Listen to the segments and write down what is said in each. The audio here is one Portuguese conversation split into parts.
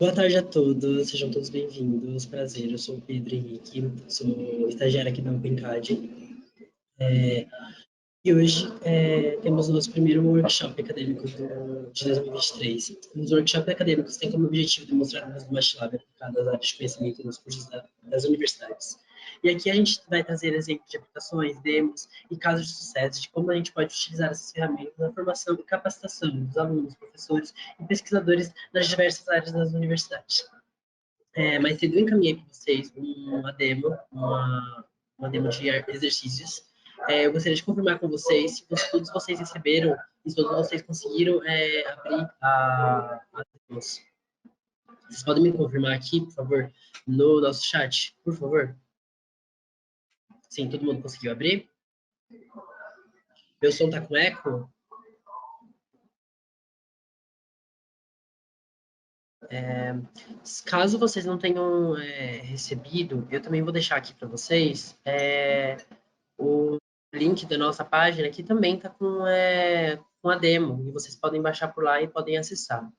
Boa tarde a todos, sejam todos bem-vindos. Prazer, eu sou o Pedro Henrique, sou estagiário aqui da OpenCAD. E hoje temos o nosso primeiro workshop acadêmico de 2023. Os workshops acadêmicos têm como objetivo demonstrar o uso do MATLAB aplicado às áreas de conhecimento nos cursos das universidades. E aqui a gente vai trazer exemplos de aplicações, demos e casos de sucesso de como a gente pode utilizar essas ferramentas na formação e capacitação dos alunos, professores e pesquisadores nas diversas áreas das universidades. Mais cedo eu encaminhei para vocês uma demo de exercícios. Eu gostaria de confirmar com vocês se todos vocês receberam e se todos vocês conseguiram abrir a demos. Vocês podem me confirmar aqui, por favor, no nosso chat, por favor? Sim, todo mundo conseguiu abrir? Meu som está com eco? Caso vocês não tenham recebido, eu também vou deixar aqui para vocês o link da nossa página, que também está com a demo, e vocês podem baixar por lá e podem acessar.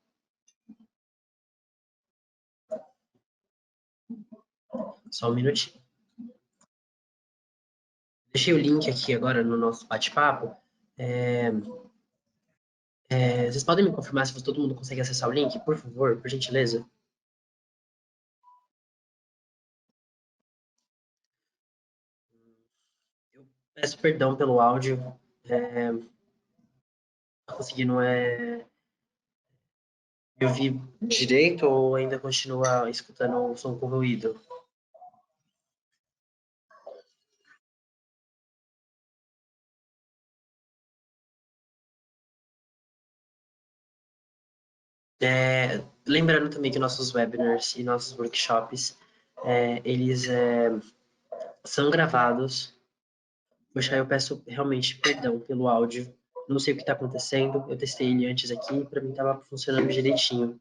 Só um minutinho. Deixei o link aqui agora no nosso bate-papo. Vocês podem me confirmar se todo mundo consegue acessar o link, por favor, por gentileza? Eu peço perdão pelo áudio. Não conseguindo me ouvir direito ou ainda continua escutando o som com ruído? Lembrando também que nossos webinars e nossos workshops, eles são gravados. Poxa, eu peço realmente perdão pelo áudio. Não sei o que está acontecendo. Eu testei ele antes aqui, para mim estava funcionando direitinho.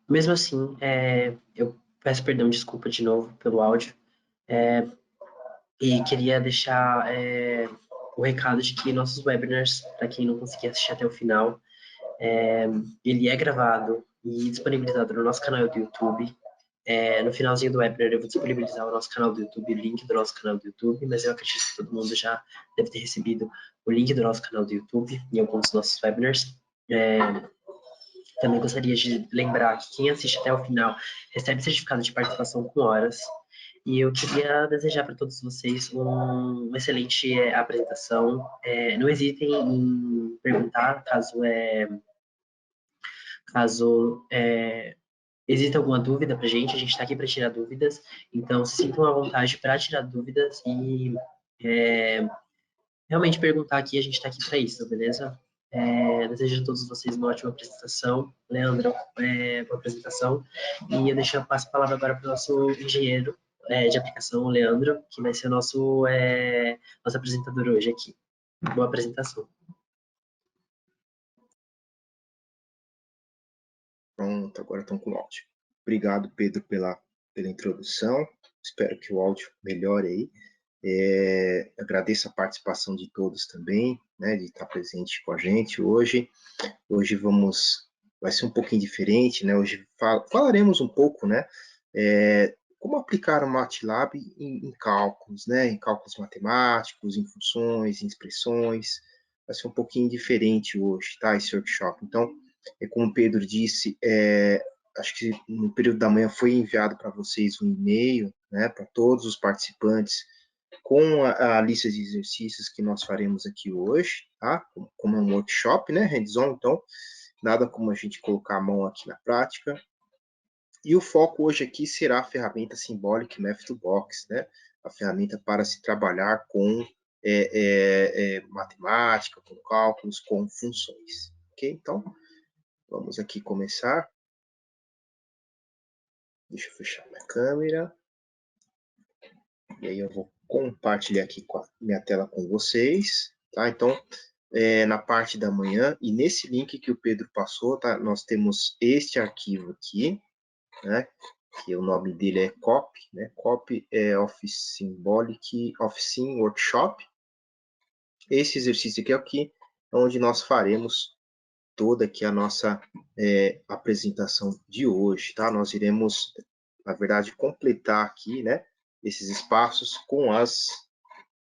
Mesmo assim, eu peço perdão, desculpa de novo pelo áudio. E queria deixar o recado de que nossos webinars, para quem não conseguir assistir até o final, ele é gravado e disponibilizado no nosso canal do YouTube. No finalzinho do webinar eu vou disponibilizar o nosso canal do YouTube, o link do nosso canal do YouTube, mas eu acredito que todo mundo já deve ter recebido o link do nosso canal do YouTube em alguns dos nossos webinars. Também gostaria de lembrar que quem assiste até o final recebe certificado de participação com horas. E eu queria desejar para todos vocês uma excelente apresentação. Não hesitem em perguntar caso existe alguma dúvida para a gente está aqui para tirar dúvidas, então se sintam à vontade para tirar dúvidas e realmente perguntar aqui, a gente está aqui para isso, beleza? Desejo a todos vocês uma ótima apresentação, Leandro, boa apresentação, e eu passo a palavra agora para o nosso engenheiro de aplicação, o Leandro, que vai ser o nosso apresentador hoje aqui. Boa apresentação. Pronto, agora estão com o áudio. Obrigado, Pedro, pela introdução. Espero que o áudio melhore aí. Agradeço a participação de todos também, né, de estar presente com a gente hoje. Hoje vai ser um pouquinho diferente, né? Hoje falaremos um pouco, né, como aplicar o MATLAB em cálculos, né, em cálculos matemáticos, em funções, em expressões. Vai ser um pouquinho diferente hoje, tá, esse workshop. Então, como o Pedro disse, acho que no período da manhã foi enviado para vocês um e-mail, né, para todos os participantes, com a lista de exercícios que nós faremos aqui hoje, tá? Como é um workshop, né, hands-on, então, nada como a gente colocar a mão aqui na prática. E o foco hoje aqui será a ferramenta Symbolic Math2Box, né? A ferramenta para se trabalhar com matemática, com cálculos, com funções. Ok? Então, vamos aqui começar. Deixa eu fechar minha câmera. E aí eu vou compartilhar aqui com a minha tela com vocês. Tá? Então, na parte da manhã, e nesse link que o Pedro passou, tá? Nós temos este arquivo aqui, né? Que o nome dele é COP, né? COP é Office Symbolic Office Workshop. Esse exercício aqui é onde nós faremos toda aqui a nossa apresentação de hoje, tá? Nós iremos, na verdade, completar aqui, né, esses espaços com as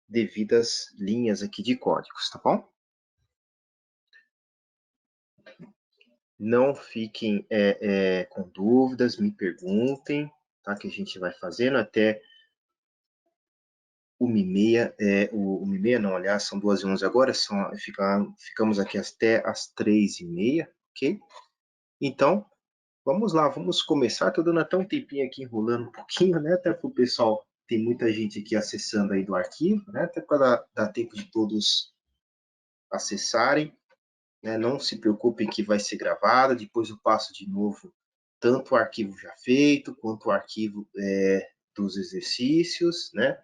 devidas linhas aqui de códigos, tá bom? Não fiquem com dúvidas, me perguntem, tá? Que a gente vai fazendo até 1h30, 1h30 não, aliás, são 2h11 agora, ficamos aqui até as 3h30, ok? Então, vamos lá, vamos começar. Estou dando até um tempinho aqui, enrolando um pouquinho, né? Até para o pessoal, tem muita gente aqui acessando aí do arquivo, né? Até para dar tempo de todos acessarem. Né? Não se preocupem que vai ser gravado, depois eu passo de novo tanto o arquivo já feito, quanto o arquivo dos exercícios, né?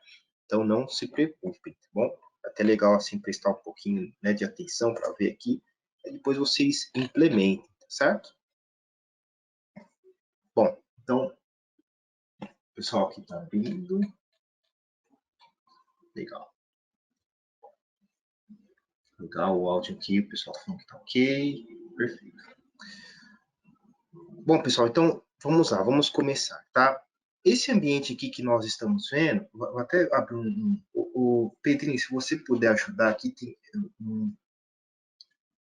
Então não se preocupem, tá bom? Até legal assim prestar um pouquinho, né, de atenção para ver aqui, e depois vocês implementem, tá certo? Bom, então, o pessoal aqui está abrindo. Legal. Legal o áudio aqui, o pessoal falando que está ok. Perfeito. Bom, pessoal, então vamos lá, vamos começar, tá? Esse ambiente aqui que nós estamos vendo, vou até abrir o Pedrinho, se você puder ajudar aqui,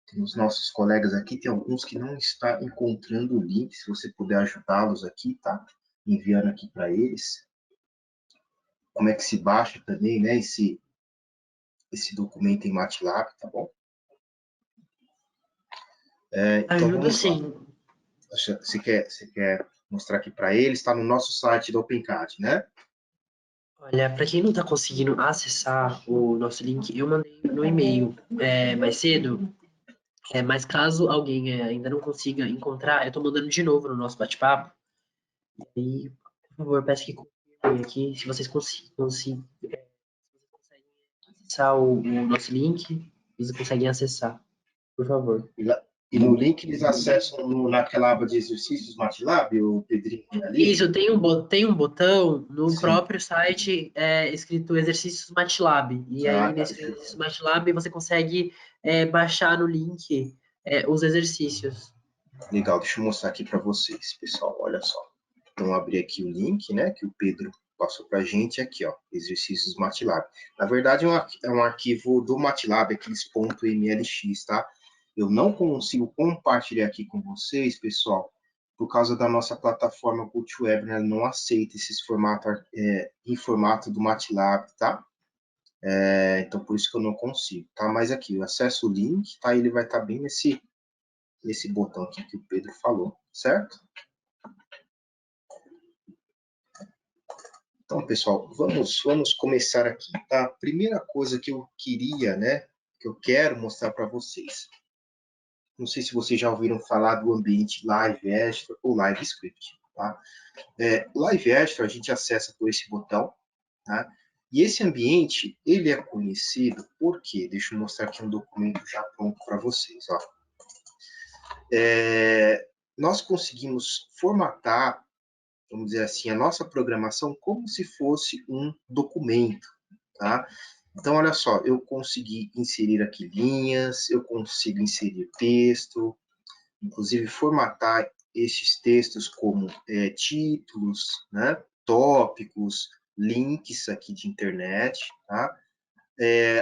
tem os nossos colegas aqui, tem alguns que não estão encontrando o link, se você puder ajudá-los aqui, tá? Enviando aqui para eles. Como é que se baixa também, né, esse documento em MATLAB, tá bom? Então Ajuda vamos lá. sim. Você quer mostrar aqui para eles? Está no nosso site do OpenCAD, né? Olha, para quem não está conseguindo acessar o nosso link, eu mandei no e-mail mais cedo, mas caso alguém ainda não consiga encontrar, eu estou mandando de novo no nosso bate-papo. E, por favor, peço que confirmem aqui se vocês conseguem acessar o nosso link, vocês conseguem acessar, por favor. E no link eles acessam naquela aba de exercícios MATLAB, o Pedrinho ali? Isso, tem um botão no Sim. próprio site escrito Exercícios MATLAB. E Ah, aí, tá. nesse Exercícios MATLAB, você consegue baixar no link os exercícios. Legal, deixa eu mostrar aqui para vocês, pessoal, olha só. Então, abrir aqui o link, né, que o Pedro passou para a gente aqui, ó, exercícios MATLAB. Na verdade, é um arquivo do MATLAB, aqueles .mlx, tá? Eu não consigo compartilhar aqui com vocês, pessoal, por causa da nossa plataforma GoToWeb, né, não aceita esses formatos em formato do MATLAB, tá? Então, por isso que eu não consigo, tá? Mas aqui, eu acesso o link, tá? Ele vai estar bem nesse botão aqui que o Pedro falou, certo? Então, pessoal, vamos começar aqui, tá? A primeira coisa que eu queria, né, que eu quero mostrar para vocês. Não sei se vocês já ouviram falar do ambiente Live Extra ou Live Script, tá? Live Extra a gente acessa por esse botão, tá? E esse ambiente, ele é conhecido por quê? Deixa eu mostrar aqui um documento já pronto para vocês, ó. Nós conseguimos formatar, vamos dizer assim, a nossa programação como se fosse um documento, tá? Então, olha só, eu consegui inserir aqui linhas, eu consigo inserir texto, inclusive formatar esses textos como títulos, né? Tópicos, links aqui de internet, tá?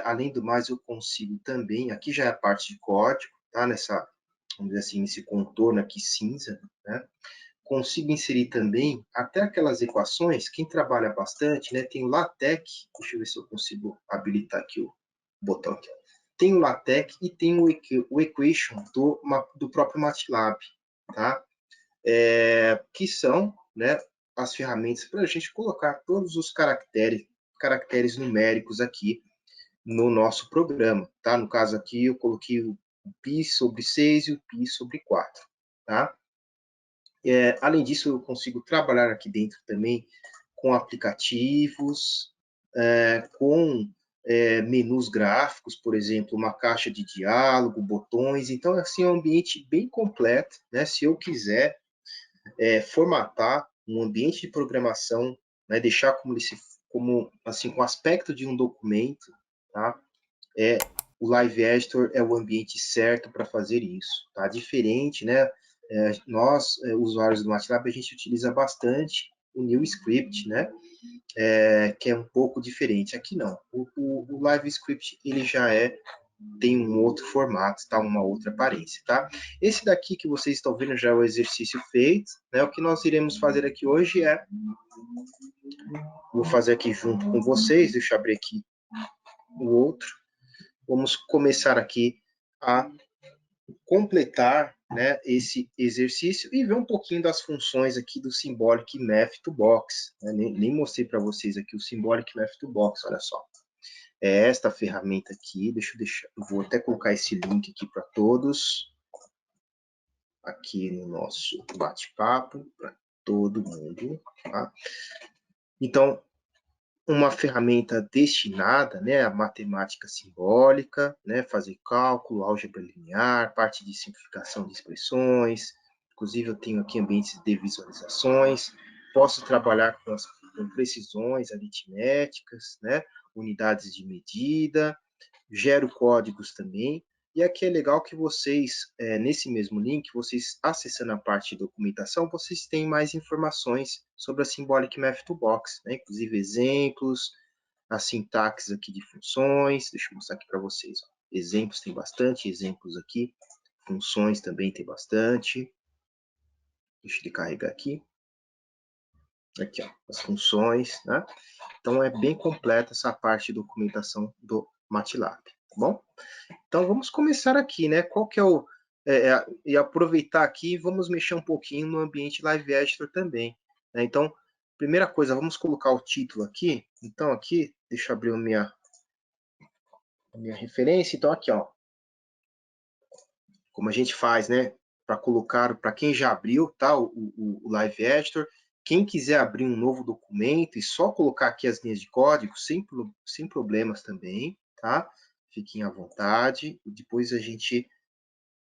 Além do mais, eu consigo também, aqui já é a parte de código, tá? Vamos dizer assim, nesse contorno aqui cinza, né? Consigo inserir também até aquelas equações, quem trabalha bastante, né? Tem o LaTeX, deixa eu ver se eu consigo habilitar aqui o botão aqui. Tem o LaTeX e tem o Equation do próprio MATLAB, tá? Que são, né, as ferramentas para a gente colocar todos os caracteres numéricos aqui no nosso programa, tá? No caso aqui eu coloquei o π sobre 6 e o π sobre 4, tá? Além disso, eu consigo trabalhar aqui dentro também com aplicativos, com menus gráficos, por exemplo, uma caixa de diálogo, botões. Então, assim, é um ambiente bem completo, né? Se eu quiser formatar um ambiente de programação, né? Deixar como assim, com o aspecto de um documento, tá? o Live Editor é o ambiente certo para fazer isso, tá? Diferente, né? Nós, usuários do MATLAB, a gente utiliza bastante o New Script, né? Que é um pouco diferente. Aqui não. O Live Script, ele já tem um outro formato, tá? Uma outra aparência, tá? Esse daqui que vocês estão vendo já é o exercício feito, né? O que nós iremos fazer aqui hoje vou fazer aqui junto com vocês, deixa eu abrir aqui o outro. Vamos começar aqui a completar, né, esse exercício e ver um pouquinho das funções aqui do Symbolic Math Toolbox. Né? Nem mostrei para vocês aqui o Symbolic Math Toolbox, olha só. É esta ferramenta aqui, vou até colocar esse link aqui para todos, aqui no nosso bate-papo, para todo mundo. Tá? Então, uma ferramenta destinada, né, à matemática simbólica, né, fazer cálculo, álgebra linear, parte de simplificação de expressões. Inclusive, eu tenho aqui ambientes de visualizações. Posso trabalhar com precisões aritméticas, né, unidades de medida. Gero códigos também. E aqui é legal que vocês, nesse mesmo link, vocês acessando a parte de documentação, vocês têm mais informações sobre a Symbolic Math Toolbox, né? Inclusive exemplos, a sintaxe aqui de funções. Deixa eu mostrar aqui para vocês. Ó. Exemplos tem bastante, exemplos aqui. Funções também tem bastante. Deixa ele carregar aqui. Aqui, ó, as funções, né? Então, é bem completa essa parte de documentação do MATLAB, tá bom? Então, vamos começar aqui, né? Qual que é o... e aproveitar aqui, vamos mexer um pouquinho no ambiente Live Editor também. Né? Então, primeira coisa, vamos colocar o título aqui. Então, aqui, deixa eu abrir a minha referência. Então, aqui, ó. Como a gente faz, né? Para colocar, para quem já abriu, tá? O Live Editor. Quem quiser abrir um novo documento e só colocar aqui as linhas de código, sem problemas também, tá? Fiquem à vontade. Depois a gente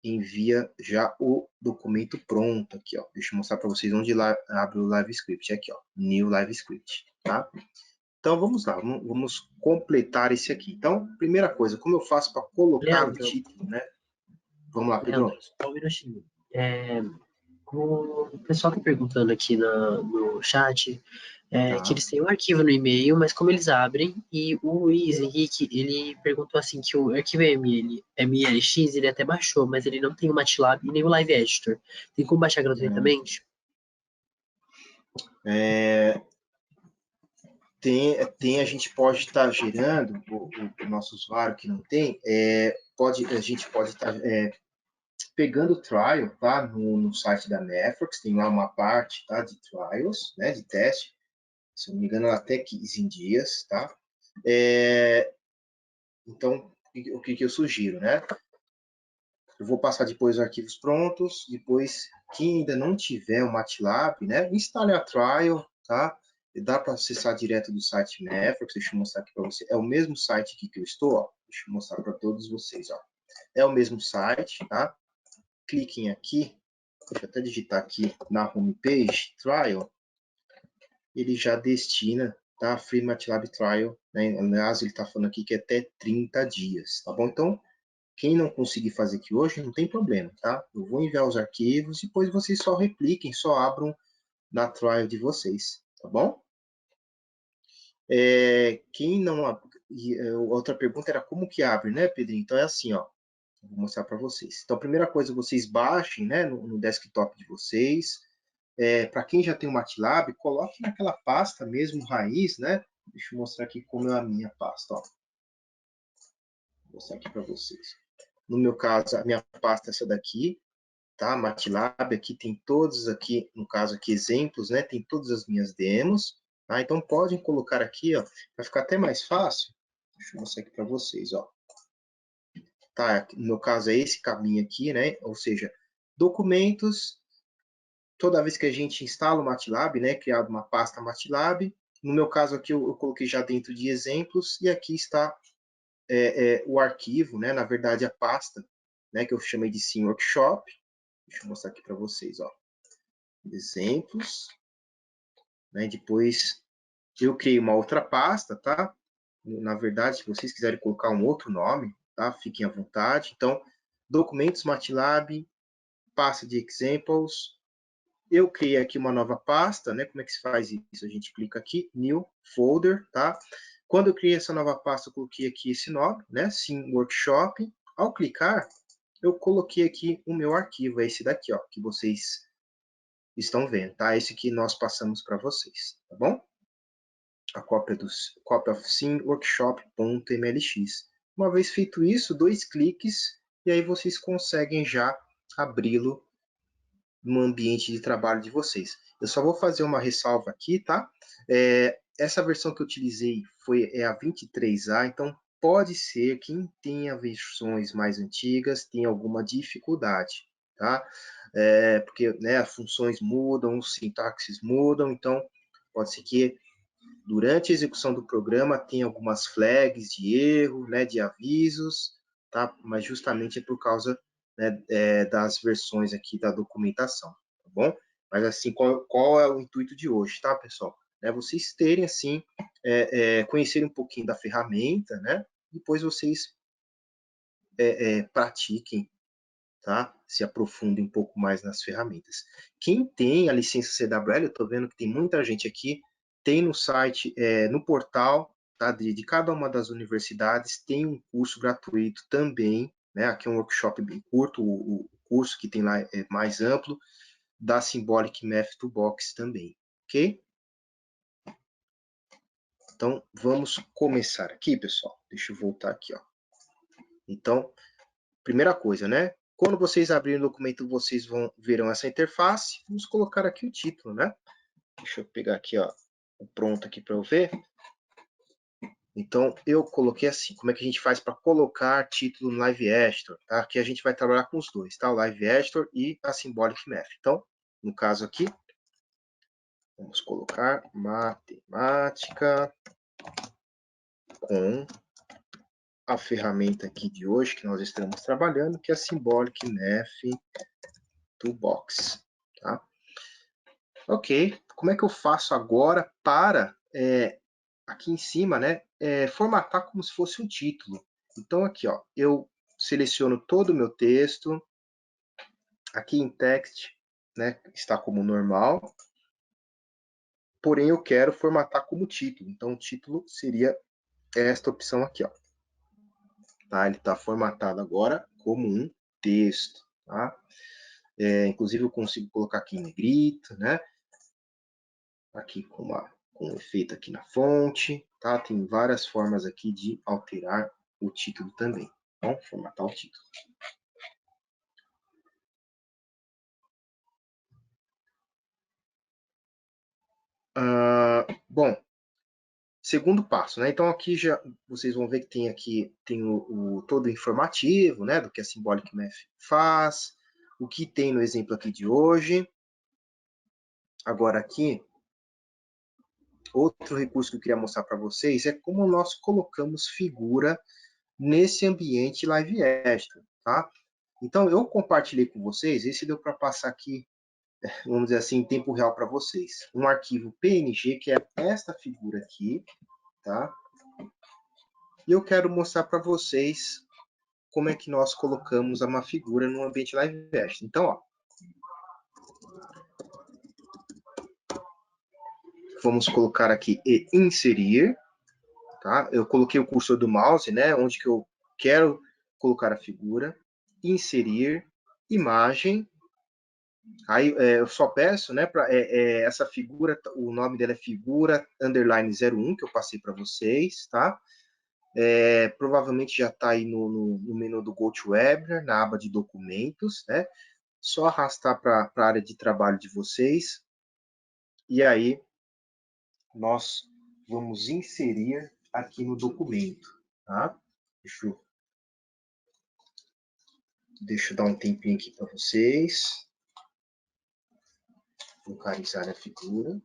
envia já o documento pronto aqui, ó. Deixa eu mostrar para vocês onde abre o Live Script. Aqui, ó. New Live Script, tá? Então, vamos lá. Vamos completar esse aqui. Então, primeira coisa, como eu faço para colocar o título, né? Vamos lá, Pedro. Leandro, só um minutinho. O pessoal está perguntando aqui no chat que eles têm um arquivo no e-mail, mas como eles abrem, e o Luiz Henrique, ele perguntou assim que o arquivo MLX, ele até baixou, mas ele não tem o MATLAB e nem o Live Editor. Tem como baixar gratuitamente? A gente pode estar gerando, o nosso usuário que não tem, a gente pode estar pegando o trial, tá? No site da Networks, tem lá uma parte, tá? De trials, né? De teste. Se eu não me engano, até 15 dias, tá? Então, o que eu sugiro, né? Eu vou passar depois os arquivos prontos, depois, quem ainda não tiver o MATLAB, né? Instale a trial, tá? Dá para acessar direto do site Networks, deixa eu mostrar aqui para você. É o mesmo site aqui que eu estou, ó. Deixa eu mostrar para todos vocês, ó. É o mesmo site, tá? Cliquem aqui, deixa eu até digitar aqui na homepage, trial, ele já destina, tá? Free MATLAB Trial, né? Aliás, ele está falando aqui que é até 30 dias, tá bom? Então, quem não conseguir fazer aqui hoje, não tem problema, tá? Eu vou enviar os arquivos, depois vocês só repliquem, só abram na trial de vocês, tá bom? Quem não... outra pergunta era como que abre, né, Pedrinho? Então, é assim, ó. Vou mostrar para vocês. Então, a primeira coisa, vocês baixem, né, no desktop de vocês. Para quem já tem o MATLAB, coloque naquela pasta mesmo, raiz, né? Deixa eu mostrar aqui como é a minha pasta, ó. Vou mostrar aqui para vocês. No meu caso, a minha pasta é essa daqui, tá? MATLAB, aqui tem todos aqui, no caso aqui, exemplos, né? Tem todas as minhas demos, tá? Então, podem colocar aqui, ó, para ficar até mais fácil. Deixa eu mostrar aqui para vocês, ó. Tá, no meu caso é esse caminho aqui, né? Ou seja, documentos, toda vez que a gente instala o MATLAB, né? Criado uma pasta MATLAB. No meu caso aqui, eu coloquei já dentro de exemplos, e aqui está o arquivo, né? Na verdade, a pasta, né? Que eu chamei de Sim Workshop. Deixa eu mostrar aqui para vocês, ó. Exemplos, né? Depois eu criei uma outra pasta, tá? Na verdade, se vocês quiserem colocar um outro nome, tá? Fiquem à vontade. Então, documentos MATLAB, pasta de examples. Eu criei aqui uma nova pasta, né? Como é que se faz isso? A gente clica aqui, New Folder, tá? Quando eu criei essa nova pasta, eu coloquei aqui esse nome, né? Sim Workshop. Ao clicar, eu coloquei aqui o meu arquivo, é esse daqui, ó, que vocês estão vendo, tá? Esse que nós passamos para vocês, tá bom? A cópia of sim workshop.mlx. Uma vez feito isso, 2 cliques, e aí vocês conseguem já abri-lo no ambiente de trabalho de vocês. Eu só vou fazer uma ressalva aqui, tá? Essa versão que eu utilizei é a 23A, então pode ser que quem tenha versões mais antigas tenha alguma dificuldade, tá? Porque, né, as funções mudam, os sintaxes mudam, então pode ser que durante a execução do programa tenha algumas flags de erro, né, de avisos, tá? Mas justamente é por causa, né, das versões aqui da documentação, tá bom? Mas assim, qual é o intuito de hoje, tá, pessoal? Vocês terem, assim, conhecerem um pouquinho da ferramenta, né? Depois vocês pratiquem, tá? Se aprofundem um pouco mais nas ferramentas. Quem tem a licença CWL, eu estou vendo que tem muita gente aqui, tem no site, no portal, tá? De cada uma das universidades, tem um curso gratuito também, né? Aqui é um workshop bem curto, o curso que tem lá é mais amplo, da Symbolic Math Toolbox também, ok? Então, vamos começar aqui, pessoal. Deixa eu voltar aqui, ó. Então, primeira coisa, né? Quando vocês abrirem o documento, vocês verão essa interface. Vamos colocar aqui o título, né? Deixa eu pegar aqui, ó, o pronto aqui para eu ver. Então, eu coloquei assim. Como é que a gente faz para colocar título no Live Editor? Tá? Aqui a gente vai trabalhar com os dois, tá? O Live Editor e a Symbolic Math. Então, no caso aqui, vamos colocar matemática com a ferramenta aqui de hoje que nós estamos trabalhando, que é a Symbolic Math Toolbox, tá? Ok, como é que eu faço agora para, aqui em cima, né, formatar como se fosse um título? Então, aqui, ó, eu seleciono todo o meu texto, aqui em text, né, está como normal, porém eu quero formatar como título. Então, o título seria esta opção aqui, ó. Tá? Ele está formatado agora como um texto, tá? Inclusive, eu consigo colocar aqui em negrito, né? Aqui com um efeito aqui na fonte, tá? Tem várias formas aqui de alterar o título também. Então, formatar o título. Bom, segundo passo, né? Então aqui já vocês vão ver que tem todo o informativo, né? Do que a Symbolic Math faz, o que tem no exemplo aqui de hoje. Agora aqui, outro recurso que eu queria mostrar para vocês é como nós colocamos figura nesse ambiente Live Editor, tá? Então, eu compartilhei com vocês, esse deu para passar aqui, vamos dizer assim, em tempo real para vocês. Um arquivo PNG, que é esta figura aqui, tá? E eu quero mostrar para vocês como é que nós colocamos uma figura no ambiente Live Editor. Então, ó, vamos colocar aqui e inserir, tá? Eu coloquei o cursor do mouse, né, onde que eu quero colocar a figura, inserir, imagem. Aí eu só peço, né, para essa figura, o nome dela é figura underline 01, que eu passei para vocês, tá? Provavelmente já está aí no menu do GoToWebinar, na aba de documentos, né? Só arrastar para a área de trabalho de vocês. E aí, nós vamos inserir aqui no documento, tá? Deixa eu dar um tempinho aqui para vocês. Localizar a figura.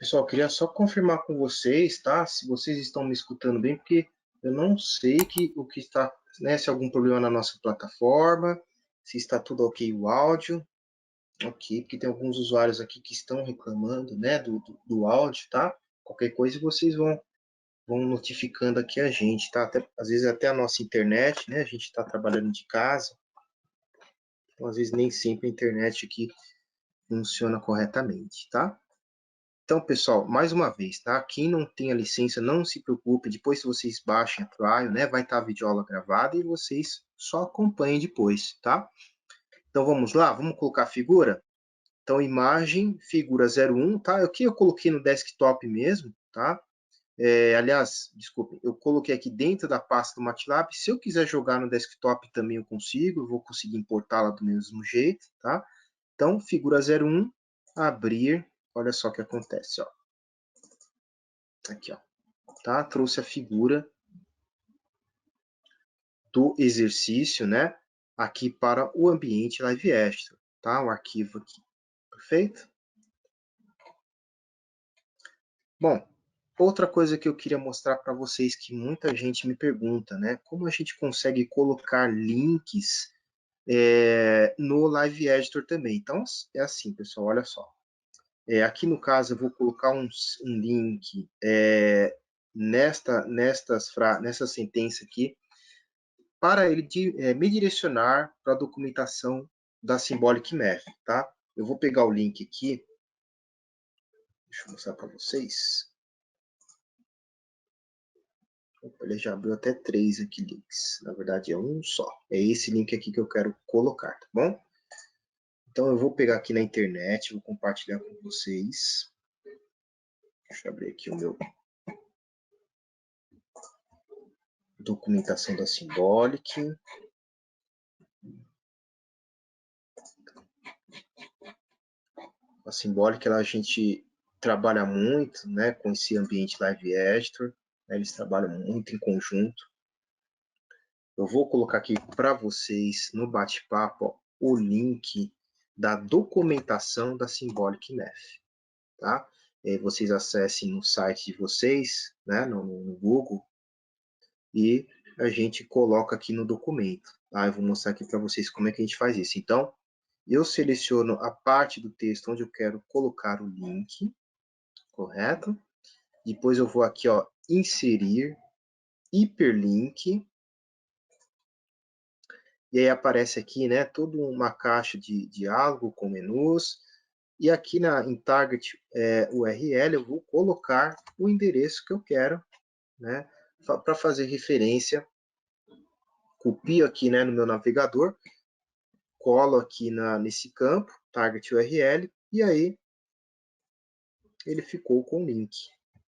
Pessoal, eu queria só confirmar com vocês, tá? Se vocês estão me escutando bem, porque eu não sei o que está, né? Se há algum problema na nossa plataforma, se está tudo ok o áudio. Ok, porque tem alguns usuários aqui que estão reclamando, né, do áudio, tá? Qualquer coisa vocês vão notificando aqui a gente, tá? Até, às vezes até a nossa internet, né? A gente está trabalhando de casa, então às vezes nem sempre a internet aqui funciona corretamente, tá? Então, pessoal, mais uma vez, tá? Quem não tem a licença, não se preocupe. Depois, se vocês baixem a trial, né? Vai estar a videoaula gravada e vocês só acompanhem depois, tá? Então, vamos lá? Vamos colocar a figura? Então, imagem, figura 01, tá? Aqui eu coloquei no desktop mesmo, tá? Aliás, desculpe, eu coloquei aqui dentro da pasta do MATLAB. Se eu quiser jogar no desktop também eu consigo, eu vou conseguir importá-la do mesmo jeito, tá? Então, figura 01, abrir, olha só o que acontece, ó. Aqui, ó, tá? Trouxe a figura do exercício, né? Aqui para o ambiente Live Extra, tá? O arquivo aqui, perfeito? Bom, outra coisa que eu queria mostrar para vocês que muita gente me pergunta, né? Como a gente consegue colocar links no Live Editor também. Então, é assim, pessoal, olha só. Aqui no caso, eu vou colocar um link nessa sentença aqui, para ele me direcionar para a documentação da Symbolic Math, tá? Eu vou pegar o link aqui, deixa eu mostrar para vocês. Opa, ele já abriu até 3 aqui links, na verdade é um só. É esse link aqui que eu quero colocar, tá bom? Então eu vou pegar aqui na internet, vou compartilhar com vocês. Deixa eu abrir aqui o meu documentação da Symbolic. A Symbolic, a gente trabalha muito, né, com esse ambiente Live Editor, né, eles trabalham muito em conjunto. Eu vou colocar aqui para vocês no bate-papo o link da documentação da Symbolic Math, tá? Vocês acessem no site de vocês, né, no Google, e a gente coloca aqui no documento. Tá? Eu vou mostrar aqui para vocês como é que a gente faz isso. Então, eu seleciono a parte do texto onde eu quero colocar o link, correto? Depois eu vou aqui, ó, inserir, hiperlink, e aí aparece aqui, né, toda uma caixa de diálogo com menus, e aqui em Target URL eu vou colocar o endereço que eu quero, né, para fazer referência. Copio aqui, né, no meu navegador, colo aqui nesse campo, Target URL, e aí ele ficou com o link.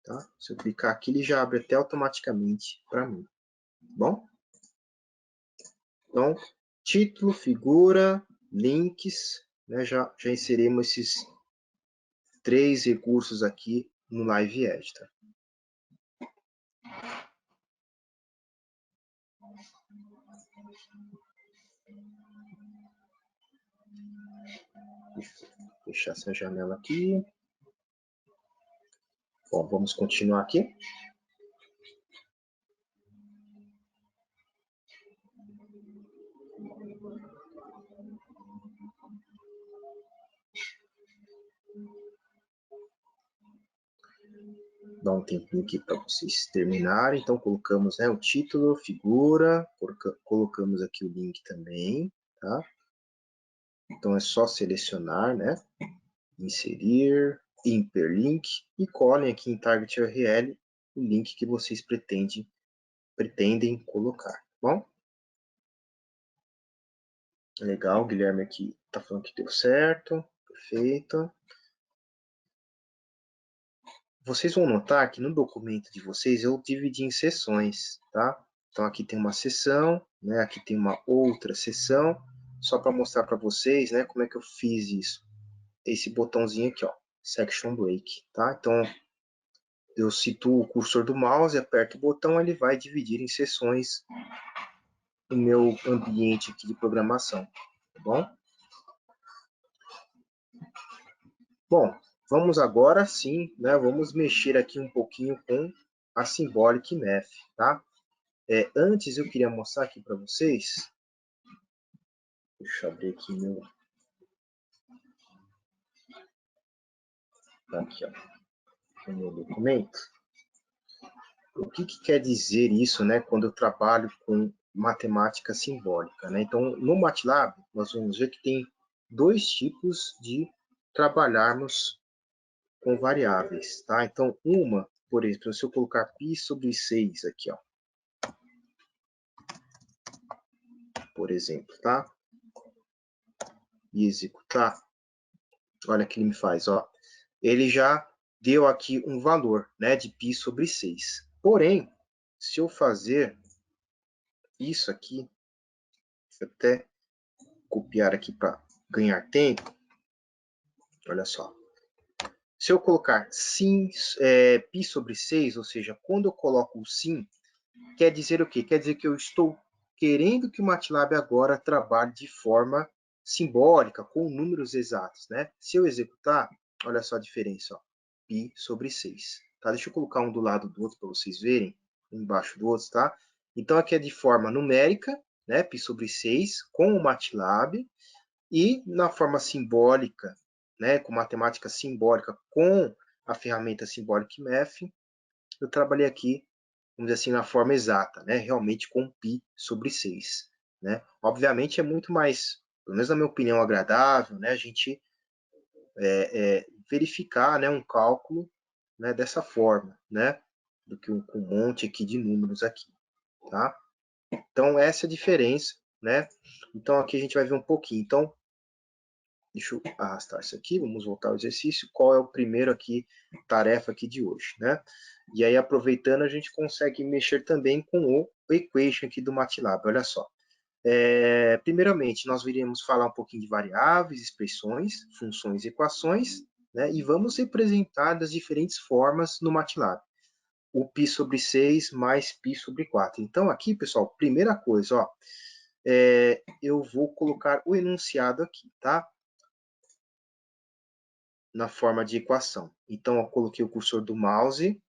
Tá? Se eu clicar aqui, ele já abre até automaticamente para mim. Bom? Então, título, figura, links, né, já inserimos esses 3 recursos aqui no Live Editor. Vou fechar essa janela aqui. Bom, vamos continuar aqui. Dá um tempinho aqui para vocês terminarem. Então, colocamos, né, o título, figura, colocamos aqui o link também, tá? Então, é só selecionar, né? Inserir, hiperlink e colhem aqui em Target URL o link que vocês pretendem colocar, tá bom? Legal, o Guilherme aqui está falando que deu certo, perfeito. Vocês vão notar que no documento de vocês eu dividi em seções, tá? Então aqui tem uma seção, né? Aqui tem uma outra seção, só para mostrar para vocês, né, como é que eu fiz isso. Esse botãozinho aqui, ó, Section Break, tá? Então eu situo o cursor do mouse, aperto o botão, ele vai dividir em seções o meu ambiente aqui de programação, tá bom? Bom, vamos agora sim, né, vamos mexer aqui um pouquinho com a Symbolic Math, tá? Antes eu queria mostrar aqui para vocês, deixa eu abrir aqui aqui, ó, o meu documento. O que quer dizer isso, né, quando eu trabalho com matemática simbólica, né? Então, no MATLAB, nós vamos ver que tem dois tipos de trabalharmos com variáveis, tá? Então, uma, por exemplo, se eu colocar π sobre 6 aqui, ó, por exemplo, tá? E executar, olha o que ele me faz, ó. Ele já deu aqui um valor, né, de π sobre 6. Porém, se eu fazer isso aqui, deixa eu até copiar aqui para ganhar tempo, olha só. Se eu colocar sim, π sobre 6, ou seja, quando eu coloco o sim, quer dizer o quê? Quer dizer que eu estou querendo que o MATLAB agora trabalhe de forma simbólica, com números exatos, né? Se eu executar, olha só a diferença, ó, π sobre 6. Tá? Deixa eu colocar um do lado do outro para vocês verem, um embaixo do outro, tá? Então aqui é de forma numérica, né? π sobre 6, com o MATLAB, e na forma simbólica, né? Com matemática simbólica, com a ferramenta Symbolic Math, eu trabalhei aqui, vamos dizer assim, na forma exata, né? Realmente com π sobre 6. Né? Obviamente é muito mais, pelo menos na minha opinião, agradável, né? A gente verificar, né, um cálculo, né, dessa forma, né? Do que com um monte aqui de números aqui, tá? Então, essa é a diferença, né? Então, aqui a gente vai ver um pouquinho. Então, deixa eu arrastar isso aqui, vamos voltar ao exercício. Qual é o primeiro aqui, tarefa aqui de hoje, né? E aí, aproveitando, a gente consegue mexer também com o equation aqui do MATLAB, olha só. Primeiramente, nós iremos falar um pouquinho de variáveis, expressões, funções e equações, né? E vamos representar das diferentes formas no MATLAB. O π sobre 6 mais π sobre 4. Então, aqui, pessoal, primeira coisa, ó, eu vou colocar o enunciado aqui, tá? Na forma de equação. Então, eu coloquei o cursor do mouse,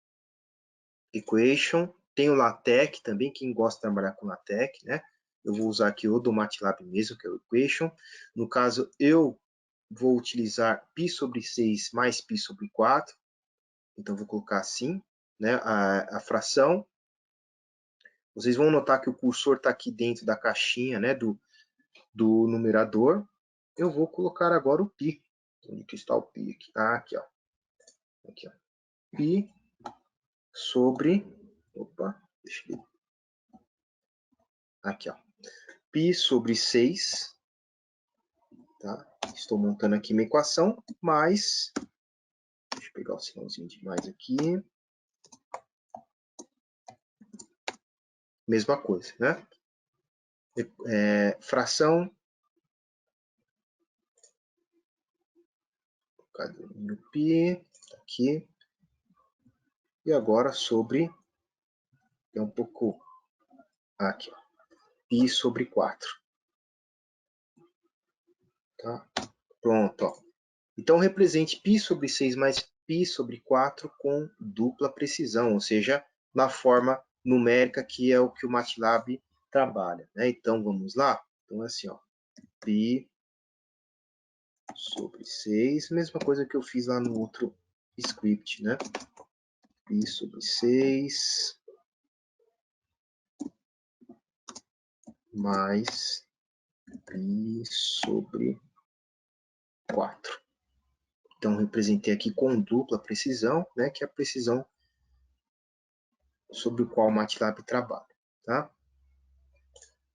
equation, tem o LaTeX também, quem gosta de trabalhar com LaTeX, né? Eu vou usar aqui o do MATLAB mesmo, que é o equation. No caso, eu vou utilizar π sobre 6 mais π sobre 4. Então, vou colocar assim, né, a fração. Vocês vão notar que o cursor está aqui dentro da caixinha, né, do numerador. Eu vou colocar agora o π. Onde que está o π aqui? Ah, aqui, ó. Aqui, ó. π sobre... Opa, deixa eu... Aqui, ó. π sobre 6. Tá? Estou montando aqui minha equação, mais... Deixa eu pegar o sinalzinho de mais aqui. Mesma coisa, né? Fração... Cadê o π? Aqui. E agora sobre... É um pouco... Aqui, ó. π sobre 4. Tá? Pronto, ó. Então, represente π sobre 6 mais π sobre 4 com dupla precisão, ou seja, na forma numérica, que é o que o MATLAB trabalha. Né? Então, vamos lá? Então, é assim, ó. π sobre 6, mesma coisa que eu fiz lá no outro script, né? π sobre 6 mais π sobre 4. Então, representei aqui com dupla precisão, né? Que é a precisão sobre o qual o MATLAB trabalha, tá?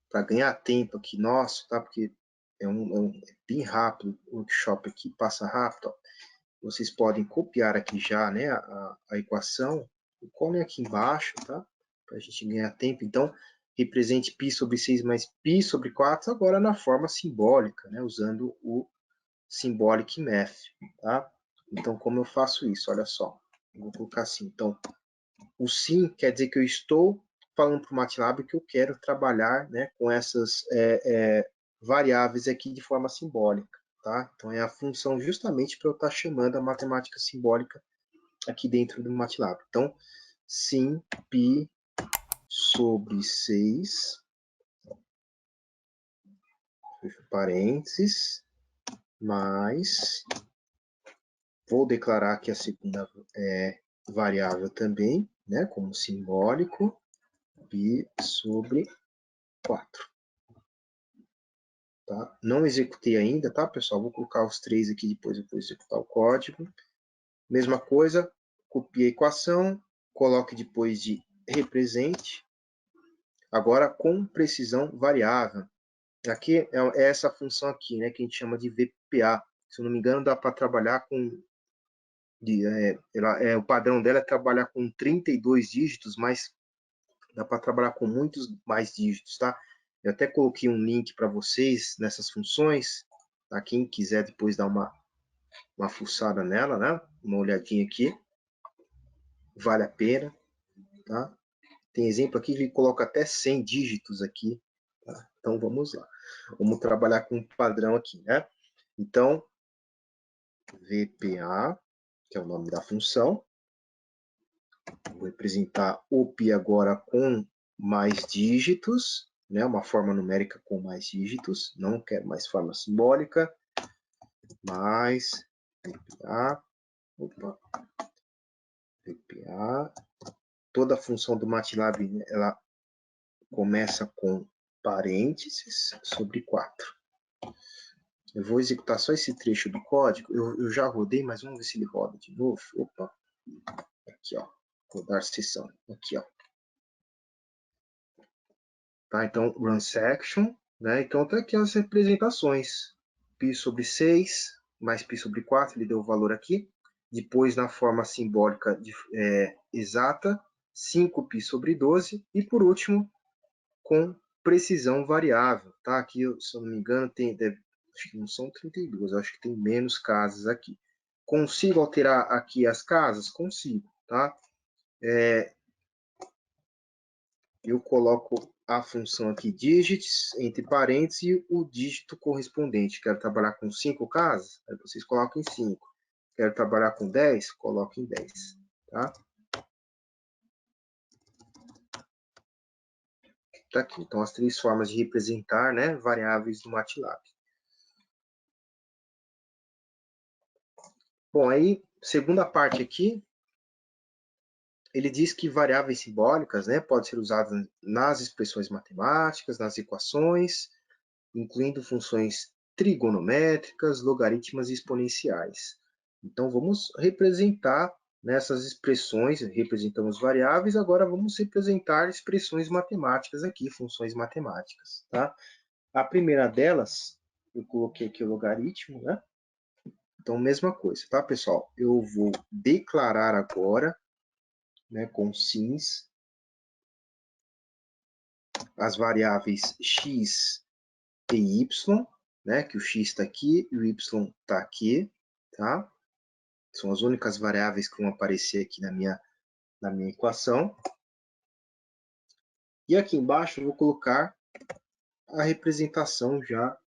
Para ganhar tempo aqui nosso, tá? Porque é bem rápido, o workshop aqui passa rápido, ó. Vocês podem copiar aqui já, né, a equação, e colhem aqui embaixo, tá? Para a gente ganhar tempo. Então, represente π sobre 6 mais π sobre 4, agora na forma simbólica, né, usando o Symbolic Math, tá? Então, como eu faço isso? Olha só, eu vou colocar assim. Então, o sim quer dizer que eu estou falando para o MATLAB que eu quero trabalhar, né, com essas variáveis aqui de forma simbólica. tá? Então, é a função justamente para eu estar chamando a matemática simbólica aqui dentro do MATLAB. Então, sim, π sobre 6, fecho parênteses, mais, vou declarar aqui a segunda variável também, né, como simbólico, π sobre 4. Tá? Não executei ainda, tá, pessoal? Vou colocar os 3 aqui, depois eu vou executar o código. Mesma coisa, copie a equação, coloque depois de represente, agora com precisão variável. Aqui é essa função aqui, né, que a gente chama de VPA. Se eu não me engano, dá para trabalhar com... o padrão dela é trabalhar com 32 dígitos, mas dá para trabalhar com muitos mais dígitos, tá? Eu até coloquei um link para vocês nessas funções, tá? Quem quiser depois dar uma fuçada nela, né? Uma olhadinha aqui, vale a pena, tá? Tem exemplo aqui que coloca até 100 dígitos aqui, tá? Então vamos lá, vamos trabalhar com um padrão aqui, né? Então, VPA, que é o nome da função, vou representar o π agora com mais dígitos, né? Uma forma numérica com mais dígitos, não quero mais forma simbólica, mais VPA, VPA, toda a função do MATLAB, ela começa com parênteses sobre 4. Eu vou executar só esse trecho do código, eu já rodei, mas vamos ver se ele roda de novo. Opa, aqui ó, rodar sessão, aqui ó. Tá, então, run section, né? Então, tá aqui as representações. π sobre 6, mais π sobre 4, ele deu o valor aqui. Depois, na forma simbólica exata, 5π sobre 12. E, por último, com precisão variável. Tá? Aqui, se eu não me engano, acho que não são 32, acho que tem menos casas aqui. Consigo alterar aqui as casas? Consigo. Tá? Eu coloco a função aqui digits, entre parênteses, e o dígito correspondente. Quero trabalhar com 5 casas? Aí vocês colocam em 5. Quero trabalhar com 10? Coloco em 10. Tá? Tá aqui. Então, as 3 formas de representar, né, variáveis do MATLAB. Bom, aí, segunda parte aqui, ele diz que variáveis simbólicas, né, podem ser usadas nas expressões matemáticas, nas equações, incluindo funções trigonométricas, logaritmas e exponenciais. Então, vamos representar nessas expressões, representamos variáveis, agora vamos representar expressões matemáticas aqui, funções matemáticas. Tá? A primeira delas, eu coloquei aqui o logaritmo, né? Então, mesma coisa, tá, pessoal? Eu vou declarar agora, né, com sims, as variáveis x e y, né, que o x está aqui e o y está aqui, tá? São as únicas variáveis que vão aparecer aqui na minha equação. E aqui embaixo eu vou colocar a representação já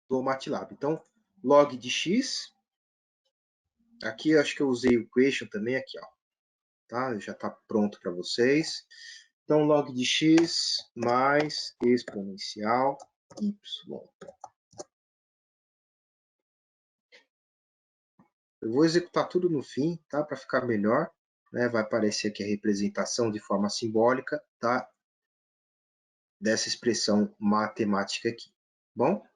do MATLAB. Então, log de x, aqui eu acho que eu usei o equation também, aqui ó, tá? Já está pronto para vocês. Então, log de x mais exponencial y. Eu vou executar tudo no fim, tá? Para ficar melhor, né? Vai aparecer aqui a representação de forma simbólica, tá? Dessa expressão matemática aqui, bom?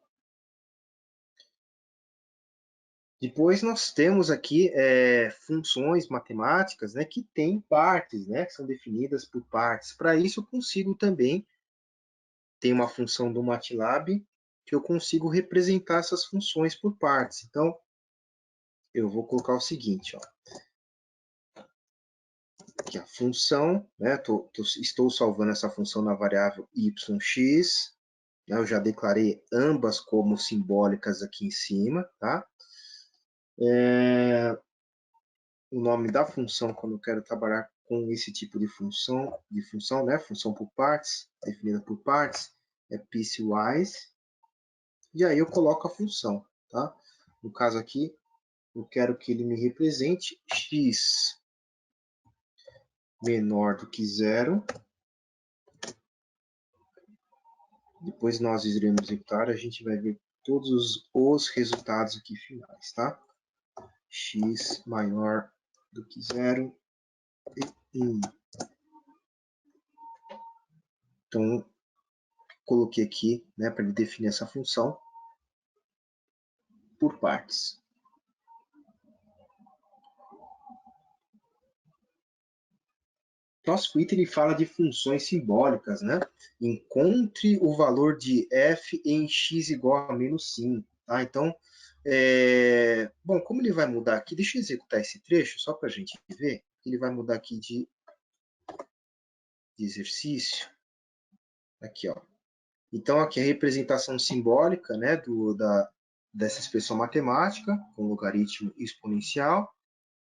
Depois nós temos aqui funções matemáticas, né, que têm partes, né, que são definidas por partes. Para isso eu consigo também, tem uma função do MATLAB, que eu consigo representar essas funções por partes. Então, eu vou colocar o seguinte, ó. Aqui a função, né, estou salvando essa função na variável yx, né, eu já declarei ambas como simbólicas aqui em cima, tá? O nome da função, quando eu quero trabalhar com esse tipo de função, né? Função por partes, definida por partes, é piecewise. E aí eu coloco a função, tá? No caso aqui, eu quero que ele me represente x menor do que zero. Depois nós iremos executar, a gente vai ver todos os resultados aqui finais, tá? X maior do que zero e 1. Então, coloquei aqui, né, para ele definir essa função por partes. Nosso item ele fala de funções simbólicas, né? Encontre o valor de f em x igual a menos 5. Tá? Então, bom, como ele vai mudar aqui, deixa eu executar esse trecho só para a gente ver. Ele vai mudar aqui de exercício. Aqui, ó. Então, aqui é a representação simbólica, né, dessa expressão matemática, com logaritmo exponencial.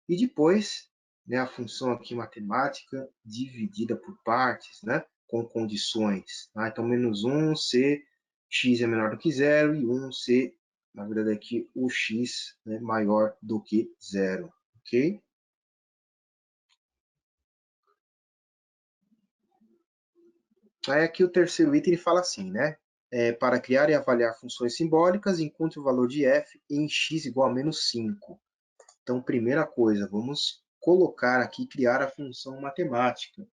E depois, né, a função aqui matemática dividida por partes, né, com condições. Tá? Então, menos 1 se x é menor do que zero e 1 se, na verdade, aqui o x é maior do que zero. Ok? Aí aqui o terceiro item ele fala assim, né? Para criar e avaliar funções simbólicas, encontre o valor de f em x igual a menos 5. Então, primeira coisa, vamos colocar aqui, criar a função matemática.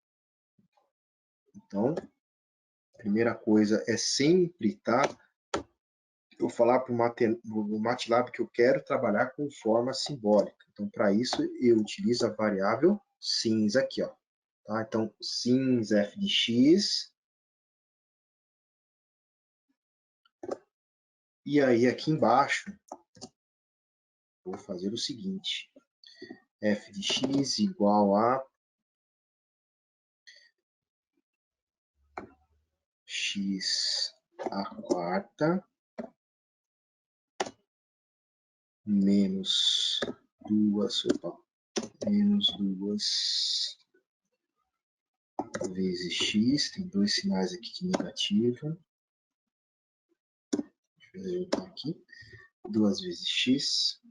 Então, primeira coisa é sempre, tá? Eu falar para o MATLAB que eu quero trabalhar com forma simbólica. Então, para isso, eu utilizo a variável sins aqui, ó. Tá? Então, sins f de x. E aí, aqui embaixo, vou fazer o seguinte. F de x igual a x à quarta menos menos 2 vezes x, tem dois sinais aqui de negativo. Deixa eu ver aqui. 2 vezes x.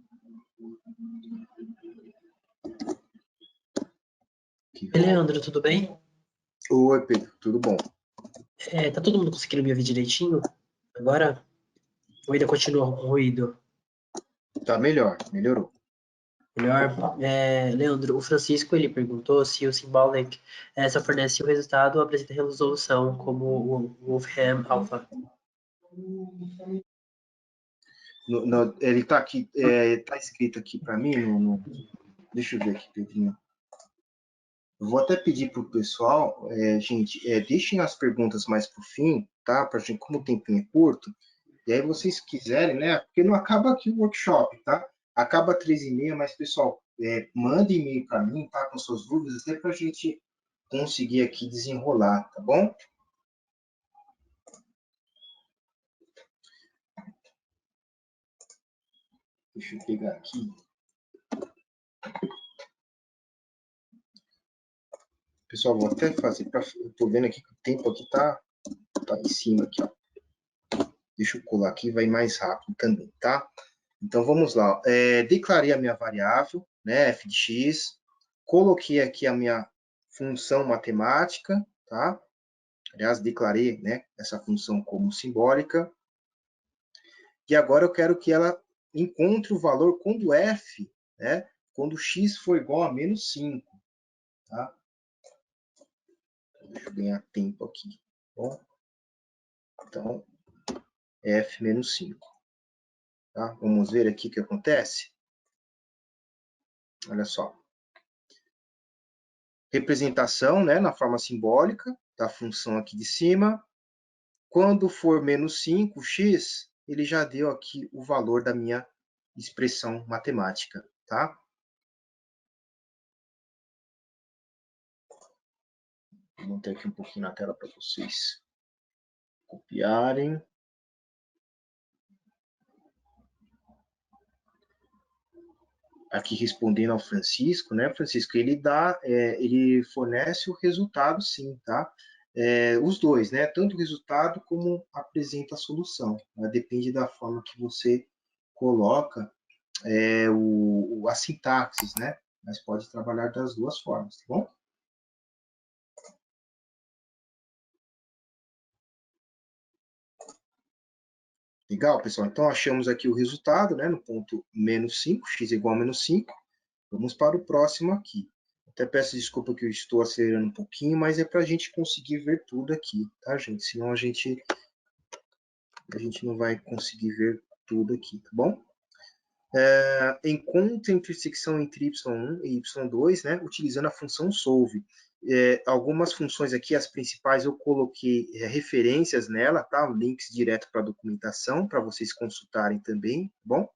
Oi, Leandro, tudo bem? Oi, Pedro, tudo bom? Tá todo mundo conseguindo me ouvir direitinho? Agora? Ou ainda continua com ruído? Tá melhor, melhorou. Melhor. Leandro, o Francisco ele perguntou se o Symbolic só fornece o resultado ou apresenta resolução, como o Wolfram Alpha. Ele tá aqui, tá escrito aqui para mim, deixa eu ver aqui, Pedrinho. Eu vou até pedir para o pessoal, gente, deixem as perguntas mais para o fim, tá? Pra gente, como o tempinho é curto, e aí vocês quiserem, né? Porque não acaba aqui o workshop, tá? Acaba 3h30, mas, pessoal, manda e-mail para mim, tá? Com suas dúvidas, até para a gente conseguir aqui desenrolar, tá bom? Deixa eu pegar aqui. Pessoal, vou até fazer, eu tô vendo aqui que o tempo aqui tá em cima aqui, ó. Deixa eu colar aqui, vai mais rápido também, tá? Então, vamos lá. Declarei a minha variável, né, f de x. Coloquei aqui a minha função matemática, tá? Aliás, declarei, né, essa função como simbólica. E agora eu quero que ela encontre o valor quando f, né, quando x for igual a menos 5, tá? Deixa eu ganhar tempo aqui, bom? Então, f menos 5. Tá? Vamos ver aqui o que acontece. Olha só. Representação, né, na forma simbólica da função aqui de cima. Quando for menos 5x, ele já deu aqui o valor da minha expressão matemática, tá? Vou manter aqui um pouquinho na tela para vocês copiarem. aqui respondendo ao Francisco, né, Francisco, ele fornece o resultado, sim, tá? Os dois, né? Tanto o resultado como apresenta a solução. Né? Depende da forma que você coloca a sintaxe, né? Mas pode trabalhar das duas formas, tá bom? Legal, pessoal? Então, achamos aqui o resultado, né? No ponto menos 5, x igual a menos 5. Vamos para o próximo aqui. Até peço desculpa que eu estou acelerando um pouquinho, mas é para a gente conseguir ver tudo aqui, tá, gente? Senão a gente não vai conseguir ver tudo aqui, tá bom? Encontre a intersecção entre y1 e y2, né, utilizando a função solve. Algumas funções aqui, as principais, eu coloquei referências nela, tá? Links direto para a documentação, para vocês consultarem também, tá bom?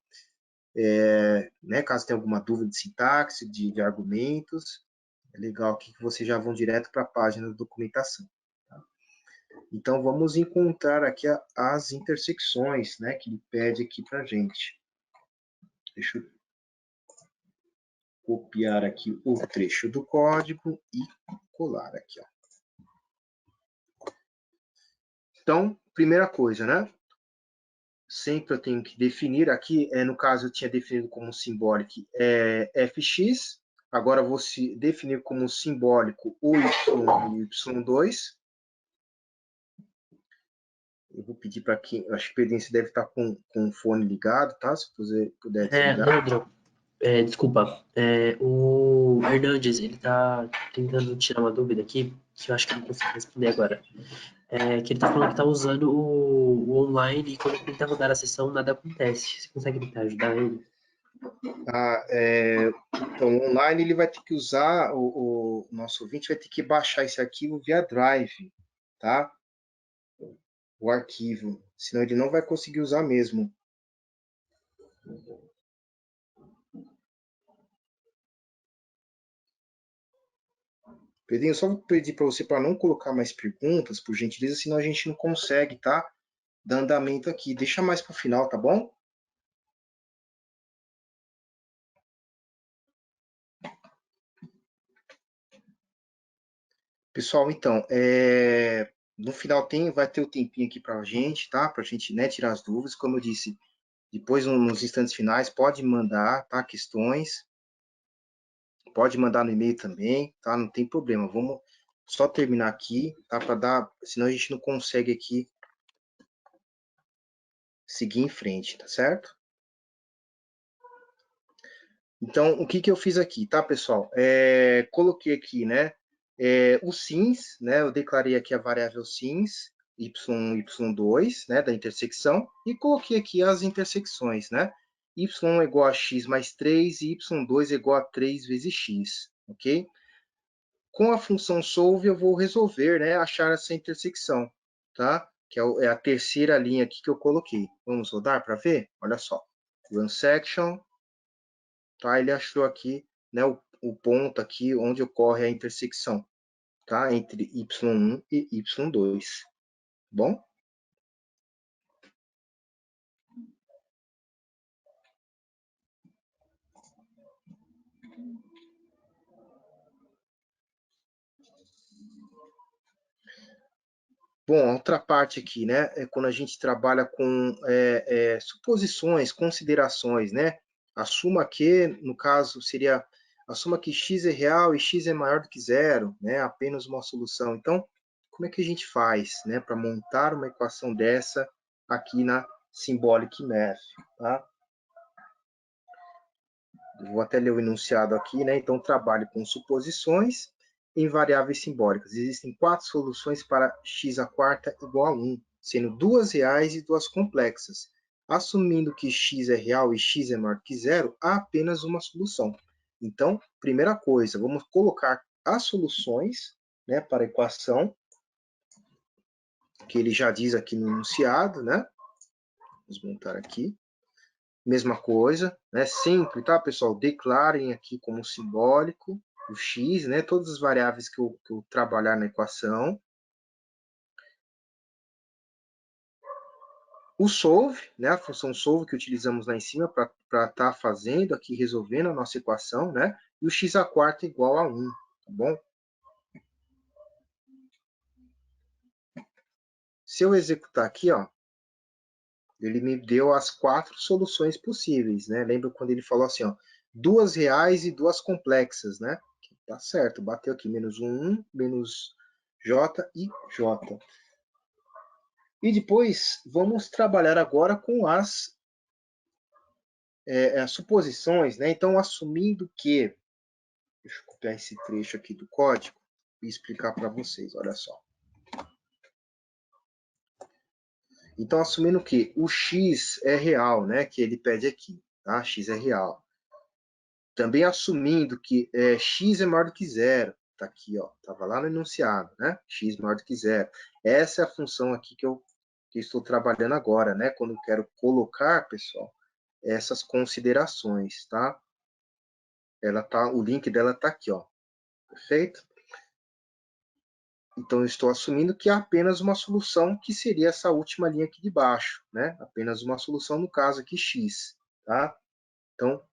Né, caso tenha alguma dúvida de sintaxe, de argumentos, é legal aqui que vocês já vão direto para a página da documentação. Tá? Então, vamos encontrar aqui as intersecções, né, que ele pede aqui para a gente. Deixa eu copiar aqui o trecho do código e colar aqui. Ó. Então, primeira coisa, né? Sempre eu tenho que definir aqui, no caso eu tinha definido como simbólico fx, agora eu vou definir como simbólico o y e y2. Eu vou pedir para quem, acho que o Pedrinho deve estar com o fone ligado, tá? Se você puder desligar. Leandro, desculpa, o Hernandes, ele tá tentando tirar uma dúvida aqui, que eu acho que ele consegue responder agora. Que ele tá falando que tá usando o online e quando tenta rodar a sessão, nada acontece. Você consegue tentar ajudar ele? Então, online ele vai ter que usar, o nosso ouvinte vai ter que baixar esse arquivo via Drive, tá? O arquivo, senão ele não vai conseguir usar mesmo. Pedrinho, só vou pedir para você para não colocar mais perguntas, por gentileza, senão a gente não consegue, tá? Dar andamento aqui. Deixa mais para o final, tá bom? Pessoal, então, no final vai ter o tempinho aqui para a gente, tá? Para a gente, né, tirar as dúvidas. Como eu disse, depois nos instantes finais pode mandar, tá? Questões. Pode mandar no e-mail também, tá? Não tem problema. Vamos só terminar aqui, tá? Para dar, senão a gente não consegue aqui seguir em frente, tá certo? Então, o que eu fiz aqui, tá, pessoal? Coloquei aqui, né, o sims, né, eu declarei aqui a variável sims, y1 e y2, né, da intersecção, e coloquei aqui as intersecções, né, y1 é igual a x mais 3 e y2 é igual a 3 vezes x, ok? Com a função solve, eu vou resolver, né, achar essa intersecção, tá? Que é a terceira linha aqui que eu coloquei. Vamos rodar para ver? Olha só. Run section, tá? Ele achou aqui, né, o ponto aqui onde ocorre a intersecção, tá? Entre y1 e y2, bom? Bom, outra parte aqui, né, é quando a gente trabalha com suposições, considerações, né? Assuma que, no caso, seria assuma que x é real e x é maior do que zero, né? Apenas uma solução. Então, como é que a gente faz, né, para montar uma equação dessa aqui na Symbolic Math, tá? Vou até ler o enunciado aqui, né? Então, trabalho com suposições em variáveis simbólicas. Existem 4 soluções para x à quarta igual a 1, sendo 2 reais e 2 complexas. Assumindo que x é real e x é maior que zero, há apenas uma solução. Então, primeira coisa, vamos colocar as soluções, né, para a equação, que ele já diz aqui no enunciado, né? Vamos montar aqui. Mesma coisa, né? Sempre, tá, pessoal? Declarem aqui como simbólico o x, né? Todas as variáveis que eu trabalhar na equação. O solve, né, a função solve que utilizamos lá em cima para estar fazendo aqui, resolvendo a nossa equação, né? E o x à quarta igual a 1, tá bom? Se eu executar aqui, ó, ele me deu as 4 soluções possíveis, né? Lembra quando ele falou assim, ó, 2 reais e 2 complexas, né? Tá certo, bateu aqui, menos 1, menos j e j. E depois, vamos trabalhar agora com as suposições, né? Então, assumindo que... Deixa eu copiar esse trecho aqui do código e explicar para vocês, olha só. Então, assumindo que o x é real, né? Que ele pede aqui, tá? X é real. Também assumindo que x é maior do que zero. Tá aqui, ó. Tava lá no enunciado, né? X maior do que zero. Essa é a função aqui que eu estou trabalhando agora, né? Quando eu quero colocar, pessoal, essas considerações, tá? O link dela tá aqui, ó. Perfeito? Então, eu estou assumindo que há apenas uma solução, que seria essa última linha aqui de baixo, né? Apenas uma solução, no caso aqui, x, tá? Então,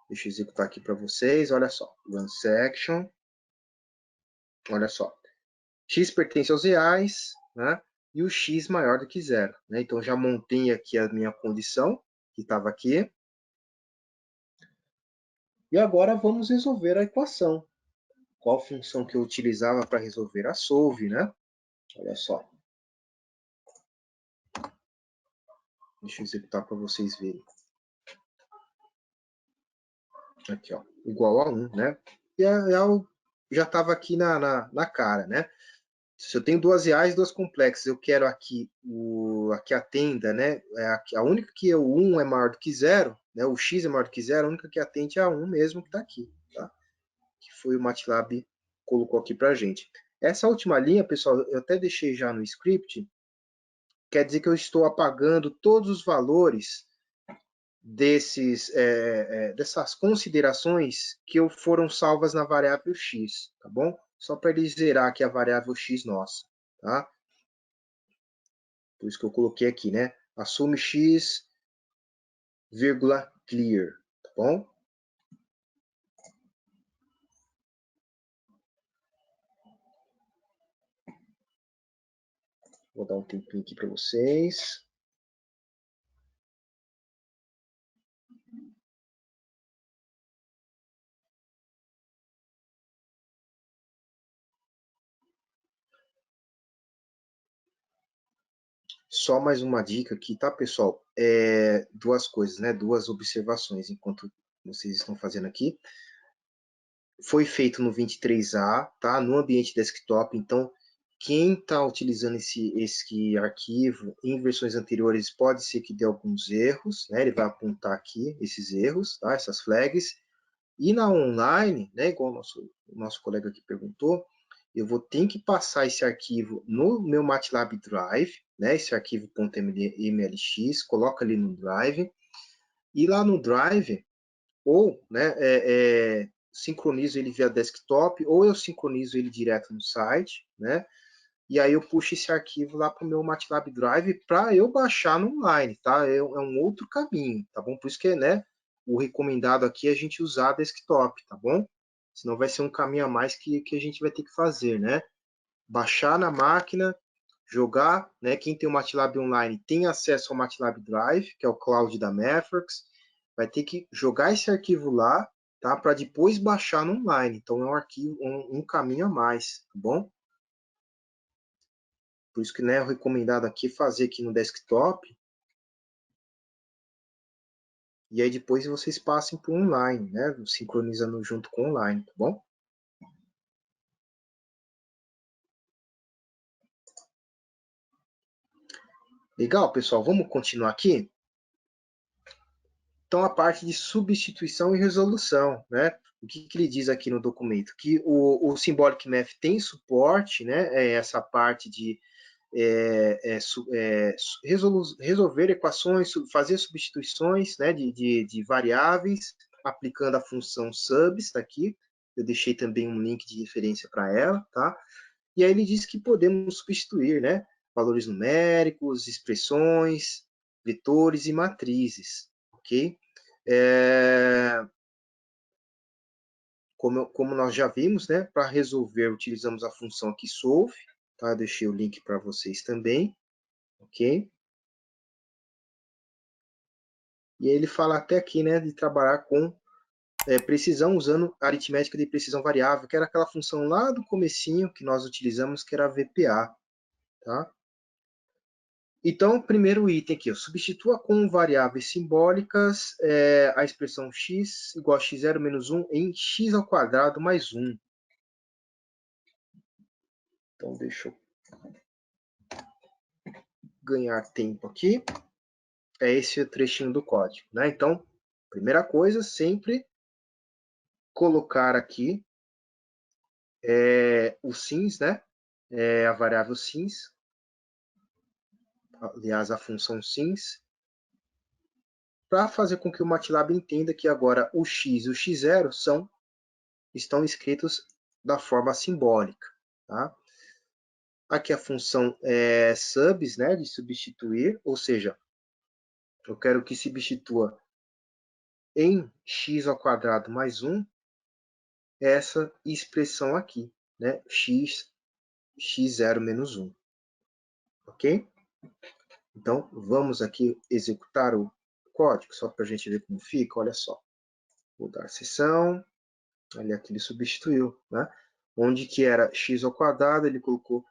deixa eu executar aqui para vocês, olha só. Run section. Olha só. X pertence aos reais, né? E o x maior do que zero, né? Então, já montei aqui a minha condição, que estava aqui. E agora vamos resolver a equação. Qual função que eu utilizava para resolver a solve, né? Olha só. Deixa eu executar para vocês verem. Aqui, ó. Igual a 1, né? E já estava aqui na cara, né? Se eu tenho 2 reais, 2 complexas, eu quero aqui aqui a tenda, né? A única que o 1 é maior do que zero, né? O x é maior do que zero, a única que atende é a 1 mesmo que está aqui, tá? Que foi o MATLAB colocou aqui para gente. Essa última linha, pessoal, eu até deixei já no script, quer dizer que eu estou apagando todos os valores dessas considerações que foram salvas na variável x, tá bom? Só para ele zerar aqui a variável x nossa, tá? Por isso que eu coloquei aqui, né? Assume x, vírgula, clear, tá bom? Vou dar um tempinho aqui para vocês. Só mais uma dica aqui, tá, pessoal? Duas coisas, né? Duas observações enquanto vocês estão fazendo aqui. Foi feito no 23A, tá? No ambiente desktop, então quem está utilizando esse arquivo em versões anteriores pode ser que dê alguns erros, né? Ele vai apontar aqui esses erros, tá? Essas flags. E na online, né? Igual o nosso colega aqui perguntou, eu vou ter que passar esse arquivo no meu MATLAB Drive, né? Esse arquivo .mlx, coloca ali no Drive. E lá no Drive, ou, né, sincronizo ele via desktop, ou eu sincronizo ele direto no site, né? E aí eu puxo esse arquivo lá para o meu MATLAB Drive para eu baixar no online, tá? É um outro caminho, tá bom? Por isso que, né, o recomendado aqui é a gente usar desktop, tá bom? Senão vai ser um caminho a mais que a gente vai ter que fazer, né? Baixar na máquina, jogar, né? Quem tem o MATLAB Online tem acesso ao MATLAB Drive, que é o cloud da Mathworks, vai ter que jogar esse arquivo lá, tá? Para depois baixar no online. Então é um arquivo, um caminho a mais, tá bom? Por isso que, né, o recomendado aqui é fazer aqui no desktop. E aí depois vocês passem para o online, né? Sincronizando junto com o online, tá bom? Legal, pessoal. Vamos continuar aqui? Então, a parte de substituição e resolução, né? O que ele diz aqui no documento? Que o Symbolic Math tem suporte, né? Essa parte de resolver equações, fazer substituições, né? De variáveis, aplicando a função subs, tá aqui. Eu deixei também um link de referência para ela, tá? E aí ele diz que podemos substituir, né? Valores numéricos, expressões, vetores e matrizes, ok? Como nós já vimos, né, para resolver, utilizamos a função aqui solve, tá? Deixei o link para vocês também, ok? E aí ele fala até aqui, né, de trabalhar com precisão usando aritmética de precisão variável, que era aquela função lá do comecinho que nós utilizamos, que era a VPA, tá? Então, primeiro item aqui, substitua com variáveis simbólicas a expressão x igual a x0 menos 1 em x ao quadrado mais 1. Então, deixa eu ganhar tempo aqui. É esse o trechinho do código, né? Então, primeira coisa, sempre colocar aqui o sims, né? A variável sims, aliás, a função sims, para fazer com que o MATLAB entenda que agora o x e o x0 estão escritos da forma simbólica, tá? Aqui a função subs, né, de substituir, ou seja, eu quero que substitua em x ao quadrado mais 1 essa expressão aqui, né, x0 menos 1, ok? Então, vamos aqui executar o código, só para a gente ver como fica, olha só. Vou dar seção, ali aqui ele substituiu, né? Onde que era x ao quadrado, ele colocou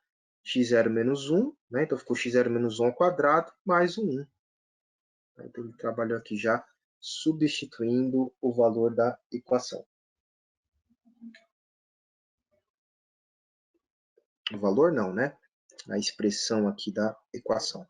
x0 menos 1, né? Então ficou x0 menos 1 ao quadrado mais o 1. Então ele trabalhou aqui já substituindo o valor da equação. O valor não, né? A expressão aqui da equação.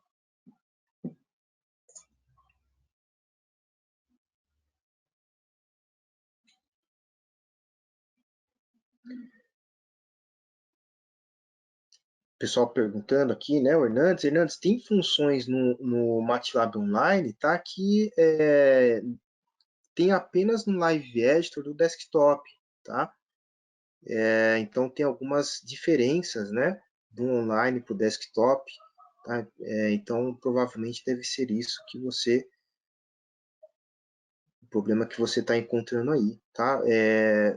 Pessoal perguntando aqui, né, o Hernandes, tem funções no MATLAB Online, tá, que tem apenas no Live Editor do desktop, tá? Então tem algumas diferenças, né, do online para o desktop, tá? Então provavelmente deve ser isso que o problema que você está encontrando aí, tá?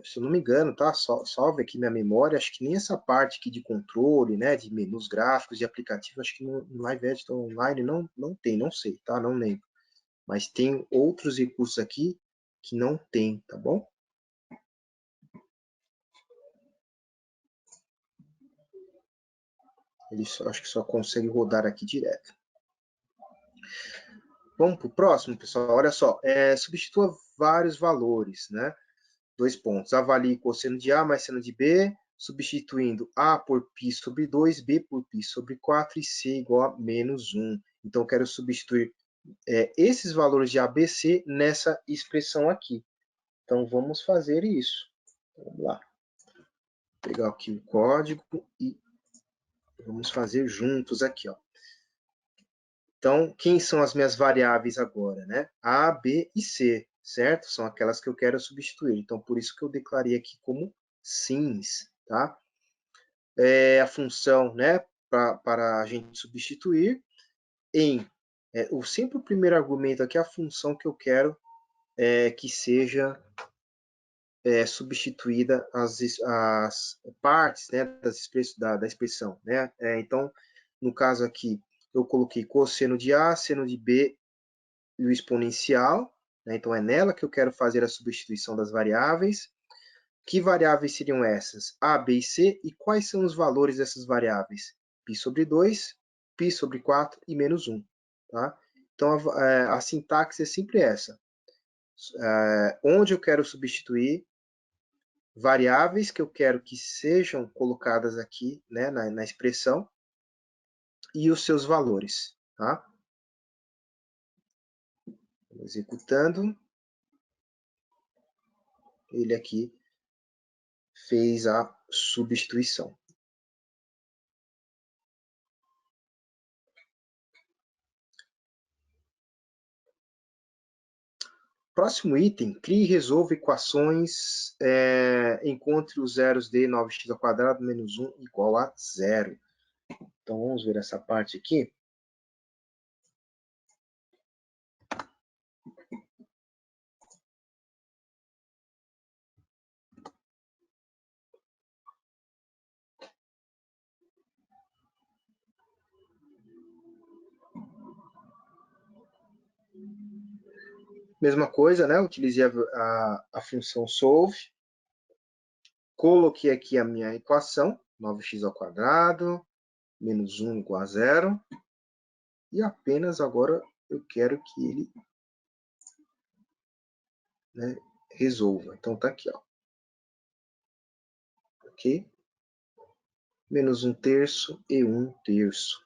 Se eu não me engano, tá? Salve aqui minha memória, acho que nem essa parte aqui de controle, né, de menus gráficos, de aplicativo, acho que no Live Editor Online não tem, não sei, tá? Não lembro. Mas tem outros recursos aqui que não tem, tá bom? Ele acho que só consegue rodar aqui direto. Vamos para o próximo, pessoal. Olha só, substitua vários valores, né? 2 pontos. Avalie cosseno de A mais seno de B, substituindo A por π sobre 2, B por π sobre 4 e C igual a menos 1. Então, eu quero substituir esses valores de A, B, C nessa expressão aqui. Então, vamos fazer isso. Vamos lá. Vou pegar aqui o código e vamos fazer juntos aqui, ó. Então, quem são as minhas variáveis agora, né? A, B e C, certo? São aquelas que eu quero substituir. Então, por isso que eu declarei aqui como sims, tá? A função, né, para a gente substituir em sempre o primeiro argumento aqui é a função que eu quero que seja substituída as partes, né, da expressão, né? Então, no caso aqui, eu coloquei cosseno de A, seno de B e o exponencial, né? Então é nela que eu quero fazer a substituição das variáveis. Que variáveis seriam essas? A, B e C, e quais são os valores dessas variáveis? π sobre 2, π sobre 4 e menos 1. Tá? Então a sintaxe é sempre essa. Onde eu quero substituir variáveis que eu quero que sejam colocadas aqui, né, na expressão, e os seus valores. Tá? Executando, ele aqui fez a substituição. Próximo item, crie e resolva equações, encontre os zeros de 9x ao quadrado menos 1 igual a 0. Então, vamos ver essa parte aqui. Mesma coisa, né? Utilizei a função solve, coloquei aqui a minha equação, 9x² menos 1 igual a 0, e apenas agora eu quero que ele, né, resolva. Então tá aqui, ó. Ok? Menos 1/3 e 1/3.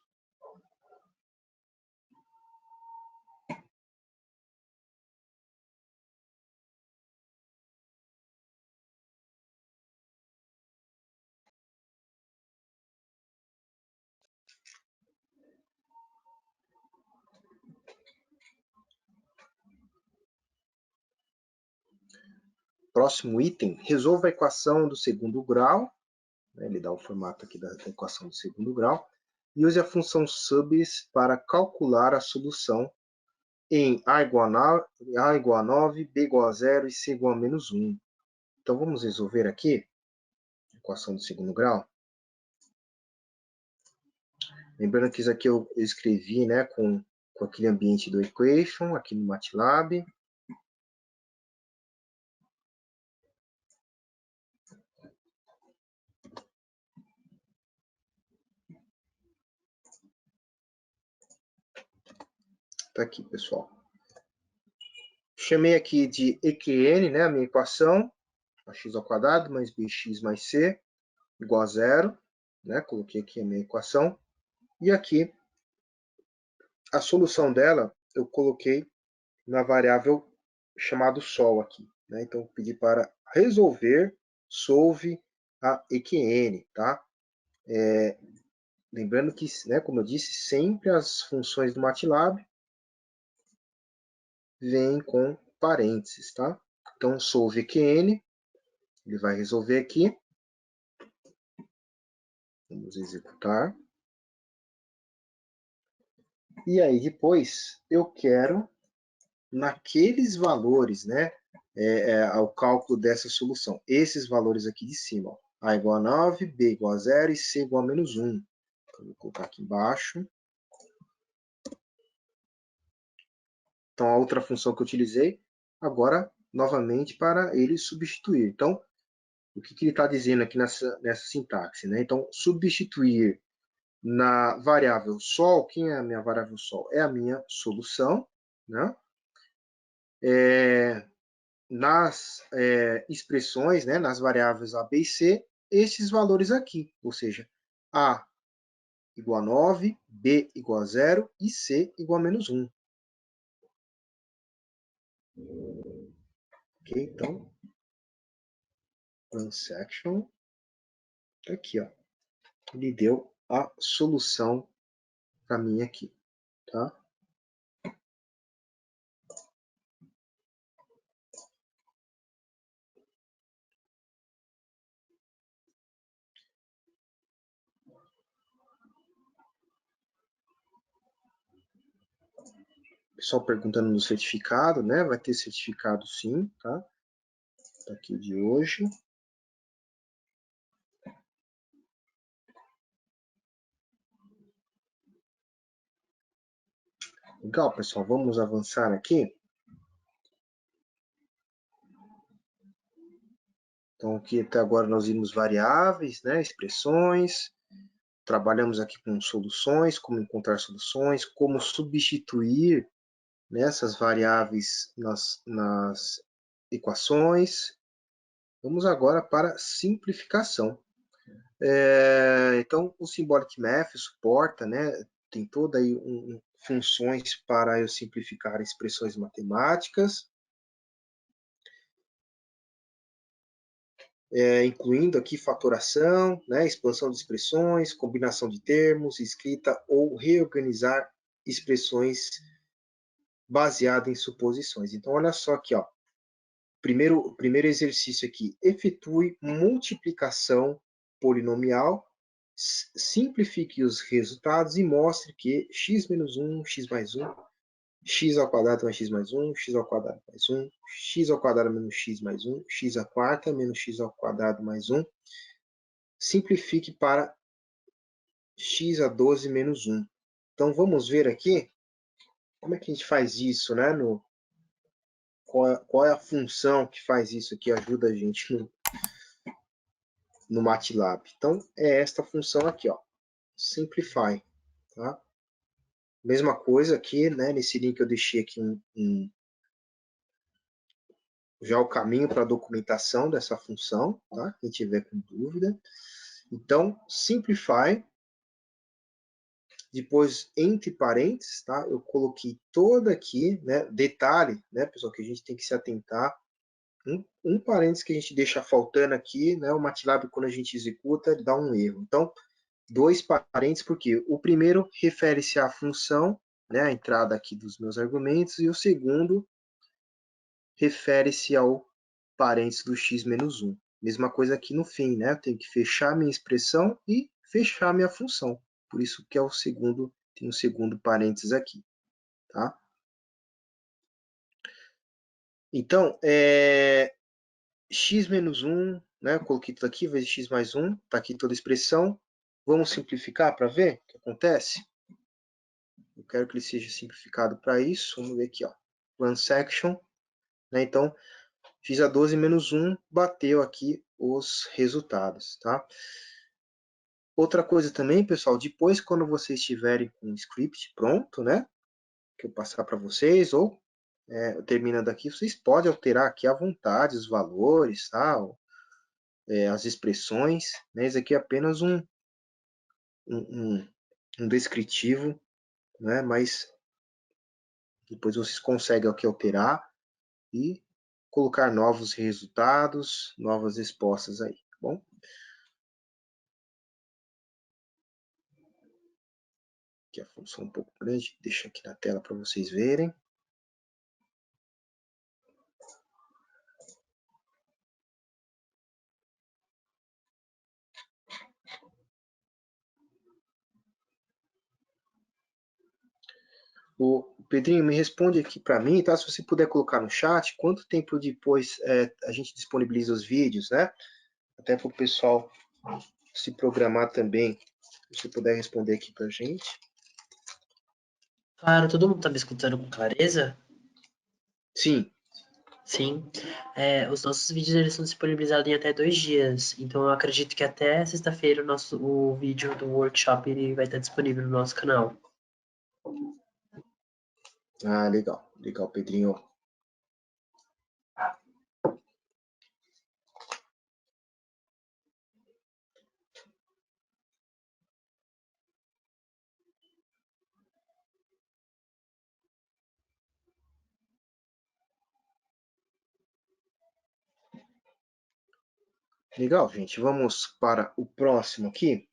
Próximo item, resolva a equação do segundo grau. Ele dá o formato aqui da equação do segundo grau. E use a função subs para calcular a solução em A igual a 9, B igual a 0 e C igual a menos 1. Então, vamos resolver aqui a equação do segundo grau. Lembrando que isso aqui eu escrevi, né, com aquele ambiente do equation, aqui no MATLAB. Tá aqui, pessoal. Chamei aqui de EQN, né, a minha equação, ax² mais bx mais c igual a 0, né? Coloquei aqui a minha equação. E aqui, a solução dela, eu coloquei na variável chamado sol aqui, né? Então, eu pedi para resolver, solve a EQN, tá? Lembrando que, né, como eu disse, sempre as funções do MATLAB vêm com parênteses, tá? Então, solve EQN, ele vai resolver aqui. Vamos executar. E aí, depois, eu quero, naqueles valores, né, ao cálculo dessa solução, esses valores aqui de cima, ó, A igual a 9, B igual a 0 e C igual a menos 1. Então, vou colocar aqui embaixo. Então, a outra função que eu utilizei, agora, novamente, para ele substituir. Então, o que ele está dizendo aqui nessa sintaxe, né? Então, substituir na variável sol, quem é a minha variável sol? É a minha solução, né? Nas expressões, né, nas variáveis A, B e C, esses valores aqui, ou seja, A igual a 9, B igual a 0 e C igual a menos 1. Ok, então, transaction, tá aqui, ó. Ele deu a solução para mim aqui, tá? Pessoal perguntando no certificado, né? Vai ter certificado sim, tá? Tá aqui o de hoje. Legal, pessoal. Vamos avançar aqui. Então, aqui até agora nós vimos variáveis, né? Expressões. Trabalhamos aqui com soluções, como encontrar soluções, como substituir nessas variáveis nas equações. Vamos agora para simplificação. Então, o Symbolic Math suporta, né, tem toda aí funções para eu simplificar expressões matemáticas, incluindo aqui fatoração, né, expansão de expressões, combinação de termos, escrita ou reorganizar expressões baseada em suposições. Então, olha só aqui, ó. Primeiro exercício aqui. Efetue multiplicação polinomial, simplifique os resultados e mostre que x menos 1, x mais 1, x ao quadrado mais x mais 1, x ao quadrado mais 1, x ao quadrado menos x mais 1, x à quarta menos x ao quadrado mais 1, simplifique para x a 12 menos 1. Então, vamos ver aqui como é que a gente faz isso, né? Qual é a função que faz isso aqui, ajuda a gente no MATLAB? Então, é esta função aqui, ó, Simplify, tá? Mesma coisa aqui, né? Nesse link eu deixei aqui já o caminho para a documentação dessa função, tá? Quem tiver com dúvida. Então, Simplify, depois entre parênteses, tá? Eu coloquei toda aqui, né? Detalhe, né, pessoal, que a gente tem que se atentar. Um parênteses que a gente deixa faltando aqui, né? O MATLAB, quando a gente executa, ele dá um erro. Então, 2 parênteses, porque o primeiro refere-se à função, né? A entrada aqui dos meus argumentos, e o segundo refere-se ao parênteses do x menos 1. Mesma coisa aqui no fim, né? Eu tenho que fechar minha expressão e fechar minha função. Por isso que é o segundo, tem um segundo parênteses aqui, tá? Então, x menos 1, né? Eu coloquei tudo aqui, vezes x mais 1, tá aqui toda a expressão. Vamos simplificar para ver o que acontece? Eu quero que ele seja simplificado para isso. Vamos ver aqui, ó. One section, né? Então, fiz a 12 menos 1, bateu aqui os resultados, tá? Outra coisa também, pessoal, depois quando vocês estiverem com o script pronto, né? Que eu passar para vocês, ou terminando aqui, vocês podem alterar aqui à vontade os valores, tá? As expressões, né? Isso aqui é apenas um descritivo, né? Mas depois vocês conseguem aqui alterar e colocar novos resultados, novas respostas aí, tá bom? Aqui a função um pouco grande, deixa aqui na tela para vocês verem. O Pedrinho, me responde aqui para mim, tá? Se você puder colocar no chat, quanto tempo depois a gente disponibiliza os vídeos, né? Até para o pessoal se programar também. Se você puder responder aqui para a gente. Claro, todo mundo tá me escutando com clareza? Sim. Sim. Os nossos vídeos eles são disponibilizados em até 2 dias. Então eu acredito que até sexta-feira o vídeo do workshop ele vai estar disponível no nosso canal. Ah, legal. Legal, Pedrinho. Legal, gente. Vamos para o próximo aqui.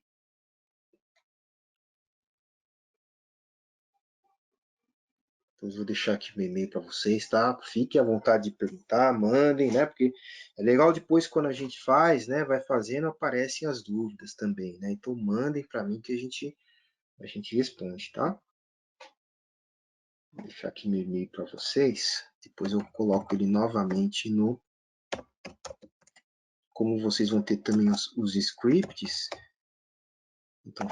Depois vou deixar aqui o e-mail para vocês, tá? Fiquem à vontade de perguntar, mandem, né? Porque é legal depois quando a gente faz, né? Vai fazendo, aparecem as dúvidas também, né? Então mandem para mim que a gente responde, tá? Vou deixar aqui meu e-mail para vocês. Depois eu coloco ele novamente no... Como vocês vão ter também os scripts, então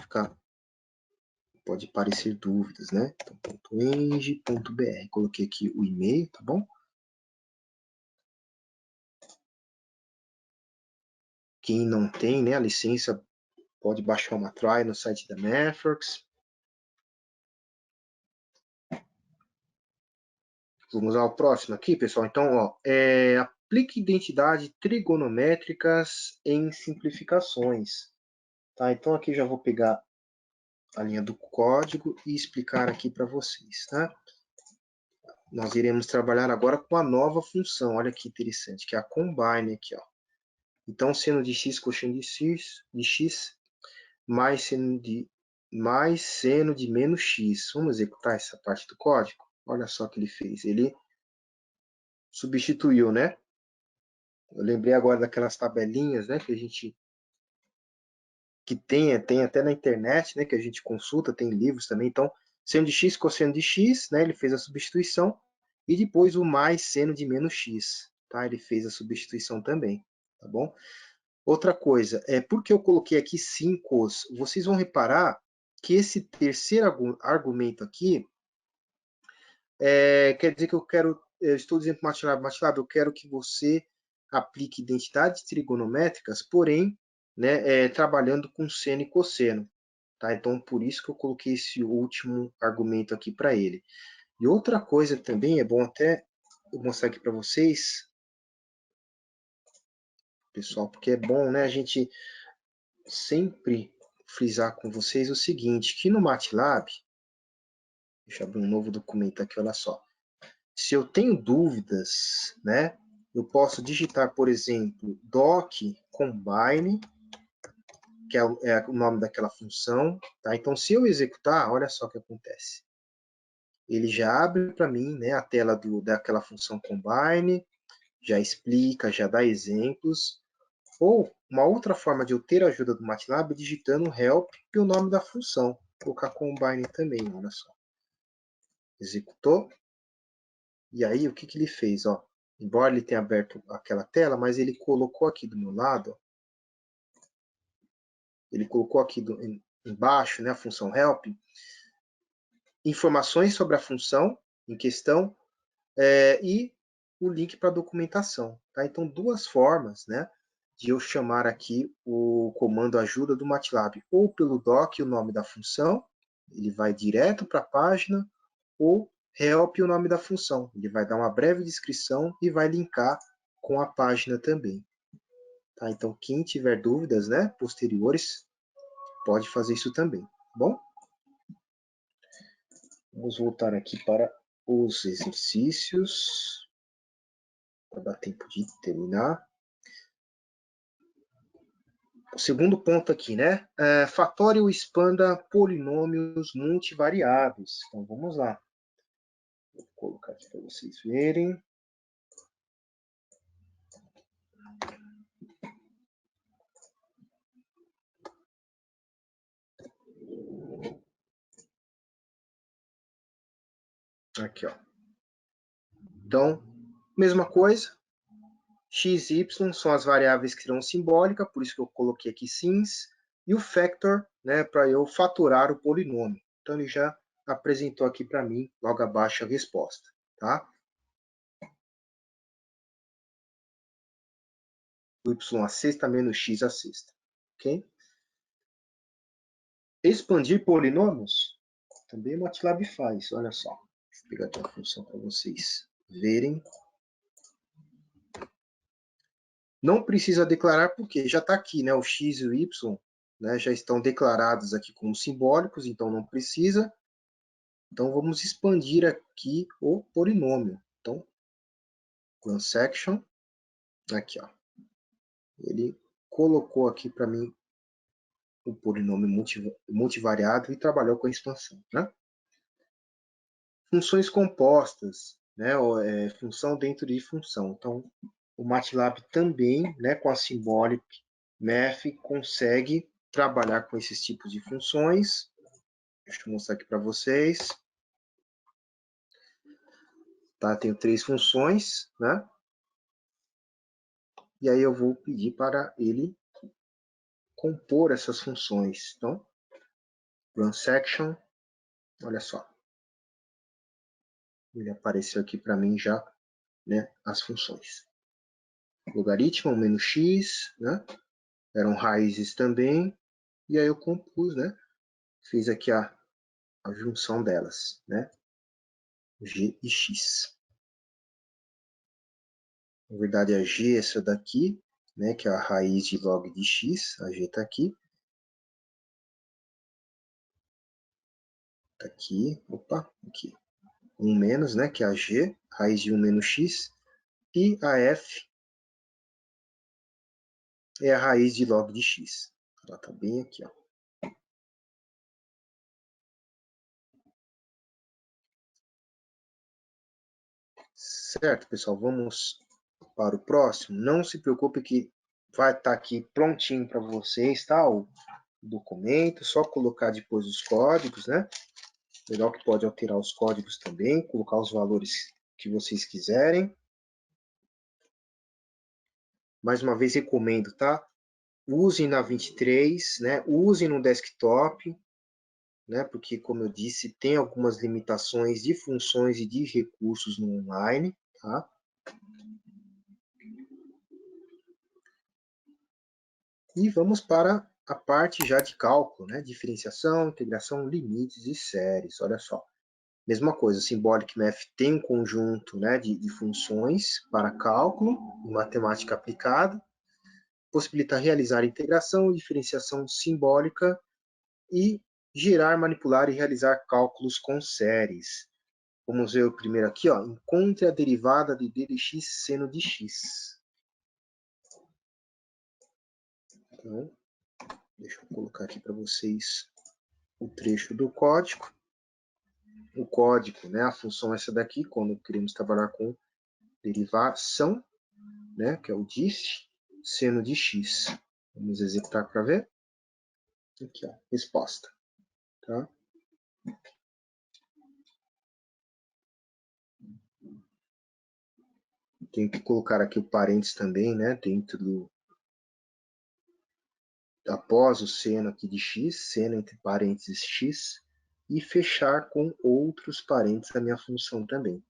pode aparecer dúvidas, né? Então, .eng.br. Coloquei aqui o e-mail, tá bom? Quem não tem, né, a licença, pode baixar uma try no site da Networks. Vamos ao próximo aqui, pessoal. Então, ó, aplique identidades trigonométricas em simplificações. Tá? Então, aqui já vou pegar a linha do código e explicar aqui para vocês. Tá? Nós iremos trabalhar agora com a nova função. Olha que interessante, que é a combine aqui. Ó. Então, seno de x coxinha de x mais seno de menos x. Vamos executar essa parte do código? Olha só o que ele fez. Ele substituiu, né? Eu lembrei agora daquelas tabelinhas, né? Que tem até na internet, né? Que a gente consulta, tem livros também. Então, seno de x, cosseno de x, né? Ele fez a substituição. E depois o mais seno de menos x, tá? Ele fez a substituição também, tá bom? Outra coisa, porque eu coloquei aqui 5, vocês vão reparar que esse terceiro argumento aqui, quer dizer que eu estou dizendo para o MATLAB, eu quero que você aplique identidades trigonométricas, porém, né, trabalhando com seno e cosseno. Tá? Então, por isso que eu coloquei esse último argumento aqui para ele. E outra coisa também, é bom até eu mostrar aqui para vocês, pessoal, porque é bom, né, a gente sempre frisar com vocês o seguinte, que no MATLAB, deixa eu abrir um novo documento aqui, olha só. Se eu tenho dúvidas, né, eu posso digitar, por exemplo, doc combine, que é o nome daquela função. Tá? Então, se eu executar, olha só o que acontece. Ele já abre para mim, né, a tela daquela função combine, já explica, já dá exemplos. Ou uma outra forma de eu ter a ajuda do MATLAB é digitando help e o nome da função. Vou colocar combine também, olha só. Executou. E aí, o que, que ele fez? Ó, embora ele tenha aberto aquela tela, mas ele colocou aqui do meu lado, ele colocou aqui embaixo, né, a função help, informações sobre a função em questão e o link para a documentação. Tá? Então, duas formas, né, de eu chamar aqui o comando ajuda do MATLAB, ou pelo doc, o nome da função, ele vai direto para a página, ou help, o nome da função. Ele vai dar uma breve descrição e vai linkar com a página também. Tá? Então, quem tiver dúvidas, né, posteriores, pode fazer isso também. Bom? Vamos voltar aqui para os exercícios, para dar tempo de terminar. O segundo ponto aqui, né? Fatório ou expanda polinômios multivariados. Então, vamos lá. Vou colocar aqui para vocês verem. Aqui, ó. Então, mesma coisa. X e Y são as variáveis que serão simbólicas, por isso que eu coloquei aqui sims. E o factor, né, para eu fatorar o polinômio. Então, ele já apresentou aqui para mim, logo abaixo, a resposta. Tá? Y a sexta menos X a sexta. Ok? Expandir polinômios? Também o MATLAB faz, olha só. Deixa eu pegar aqui a função para vocês verem. Não precisa declarar porque já está aqui, né? O x e o y, né, já estão declarados aqui como simbólicos, então não precisa. Então vamos expandir aqui o polinômio. Então, transaction, aqui, ó. Ele colocou aqui para mim o polinômio multivariado e trabalhou com a expansão, né? Funções compostas, né? Função dentro de função. Então, o MATLAB também, né, com a Symbolic Math, consegue trabalhar com esses tipos de funções. Deixa eu mostrar aqui para vocês. Tá? Tenho 3 funções, né? E aí eu vou pedir para ele compor essas funções. Então, run section, olha só. Ele apareceu aqui para mim já, né, as funções. Logaritmo, menos x, né? Eram raízes também. E aí eu compus, né? Fiz aqui a junção delas, né? G e X. Na verdade, a G é essa daqui, né? Que é a raiz de log de X. A G está aqui. Está aqui. Opa, aqui. 1 menos, né? Que é a G. Raiz de 1 menos X. E a F é a raiz de log de X. Ela está bem aqui, ó. Certo, pessoal? Vamos para o próximo. Não se preocupe que vai estar aqui prontinho para vocês, tá? O documento, só colocar depois os códigos, né? Legal que pode alterar os códigos também, colocar os valores que vocês quiserem. Mais uma vez recomendo, tá? Usem na 23, né? Usem no desktop, né? Porque, como eu disse, tem algumas limitações de funções e de recursos no online, tá? E vamos para a parte já de cálculo, né? Diferenciação, integração, limites e séries. Olha só. Mesma coisa, Symbolic Math tem um conjunto, né, de funções para cálculo e matemática aplicada, possibilita realizar integração e diferenciação simbólica e gerar, manipular e realizar cálculos com séries. Vamos ver o primeiro aqui, ó. Encontre a derivada de d de x seno de x. Então, deixa eu colocar aqui para vocês o trecho do código. O código, né, a função é essa daqui, quando queremos trabalhar com derivação, né, que é o dif, seno de x. Vamos executar para ver. Aqui, ó, resposta. Tá? Tenho que colocar aqui o parênteses também, né, dentro do... Após o seno aqui de x, seno entre parênteses x, e fechar com outros parênteses a minha função também.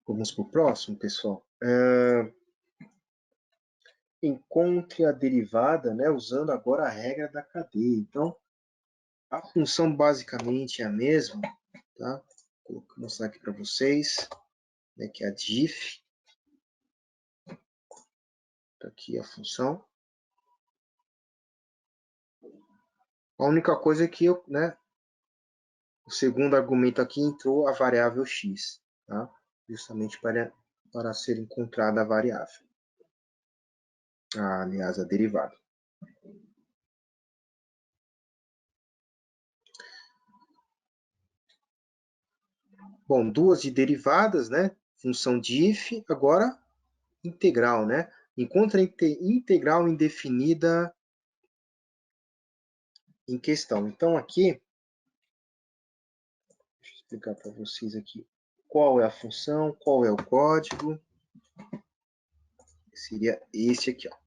Vamos para o próximo, pessoal. Encontre a derivada, né, usando agora a regra da cadeia. Então, a função basicamente é a mesma, tá? Vou mostrar aqui para vocês, né, que é a diff. Tá aqui a função. A única coisa é que eu, né, o segundo argumento aqui entrou a variável x, tá? Justamente para ser encontrada a variável. Aliás, a derivada. Bom, duas de derivadas, né? Função diff, agora integral, né? Encontra integral indefinida em questão. Então, aqui, deixa eu explicar para vocês aqui qual é a função, qual é o código. Seria esse aqui, ó.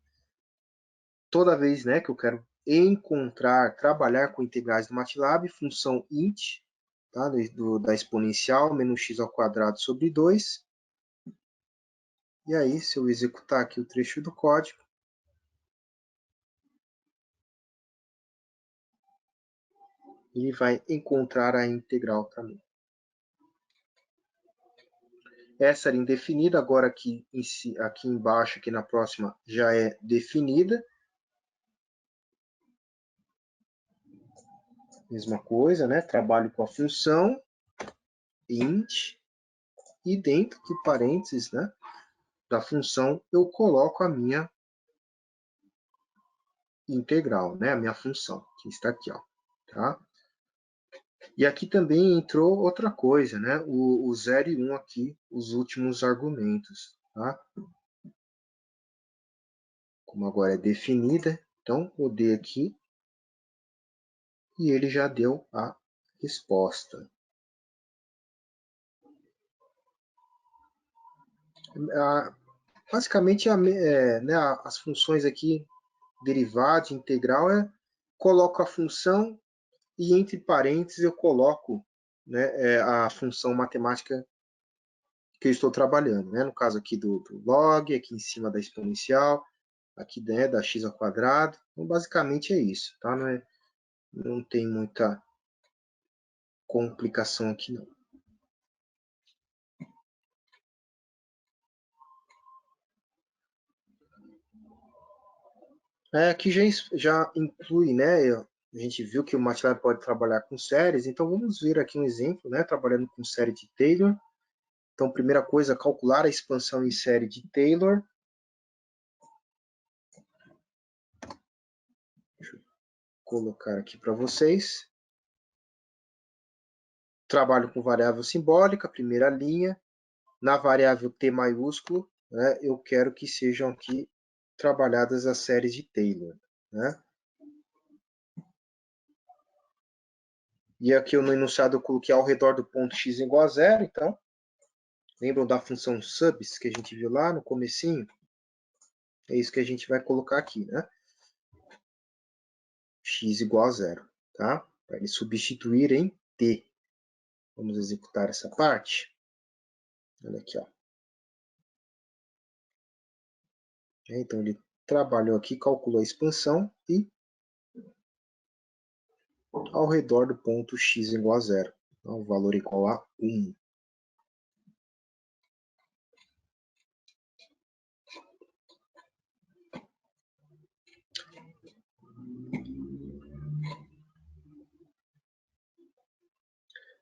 Toda vez, né, que eu quero encontrar, trabalhar com integrais do MATLAB, função int, tá, da exponencial, menos x ao quadrado sobre 2. E aí, se eu executar aqui o trecho do código, ele vai encontrar a integral também. Essa era indefinida, agora aqui embaixo, aqui na próxima, já é definida. Mesma coisa, né? Trabalho com a função int e dentro do parênteses, né, da função eu coloco a minha integral, né, a minha função, que está aqui, ó, tá? E aqui também entrou outra coisa, né, o 0 e 1 aqui, os últimos argumentos, tá? Como agora é definida, então eu dei aqui e ele já deu a resposta. Basicamente, né, as funções aqui, derivada, integral, coloco a função e entre parênteses eu coloco, né, a função matemática que eu estou trabalhando. Né? No caso aqui do log, aqui em cima da exponencial, aqui, né, da x ao quadrado. Então, basicamente é isso. Tá? Não tem muita complicação aqui, não. Aqui já inclui, né? A gente viu que o MATLAB pode trabalhar com séries, então vamos ver aqui um exemplo, né? Trabalhando com série de Taylor. Então, primeira coisa, calcular a expansão em série de Taylor. Deixa eu colocar aqui para vocês. Trabalho com variável simbólica, primeira linha. Na variável T maiúsculo, né, eu quero que sejam aqui trabalhadas as séries de Taylor. né? E aqui no enunciado eu coloquei ao redor do ponto x igual a zero, então, lembram da função subs que a gente viu lá no comecinho? É isso que a gente vai colocar aqui, né? X igual a zero, tá? Para ele substituir em t. Vamos executar essa parte. Olha aqui, ó. Então, ele trabalhou aqui, calculou a expansão e ao redor do ponto x igual a zero. Então, o valor igual a 1.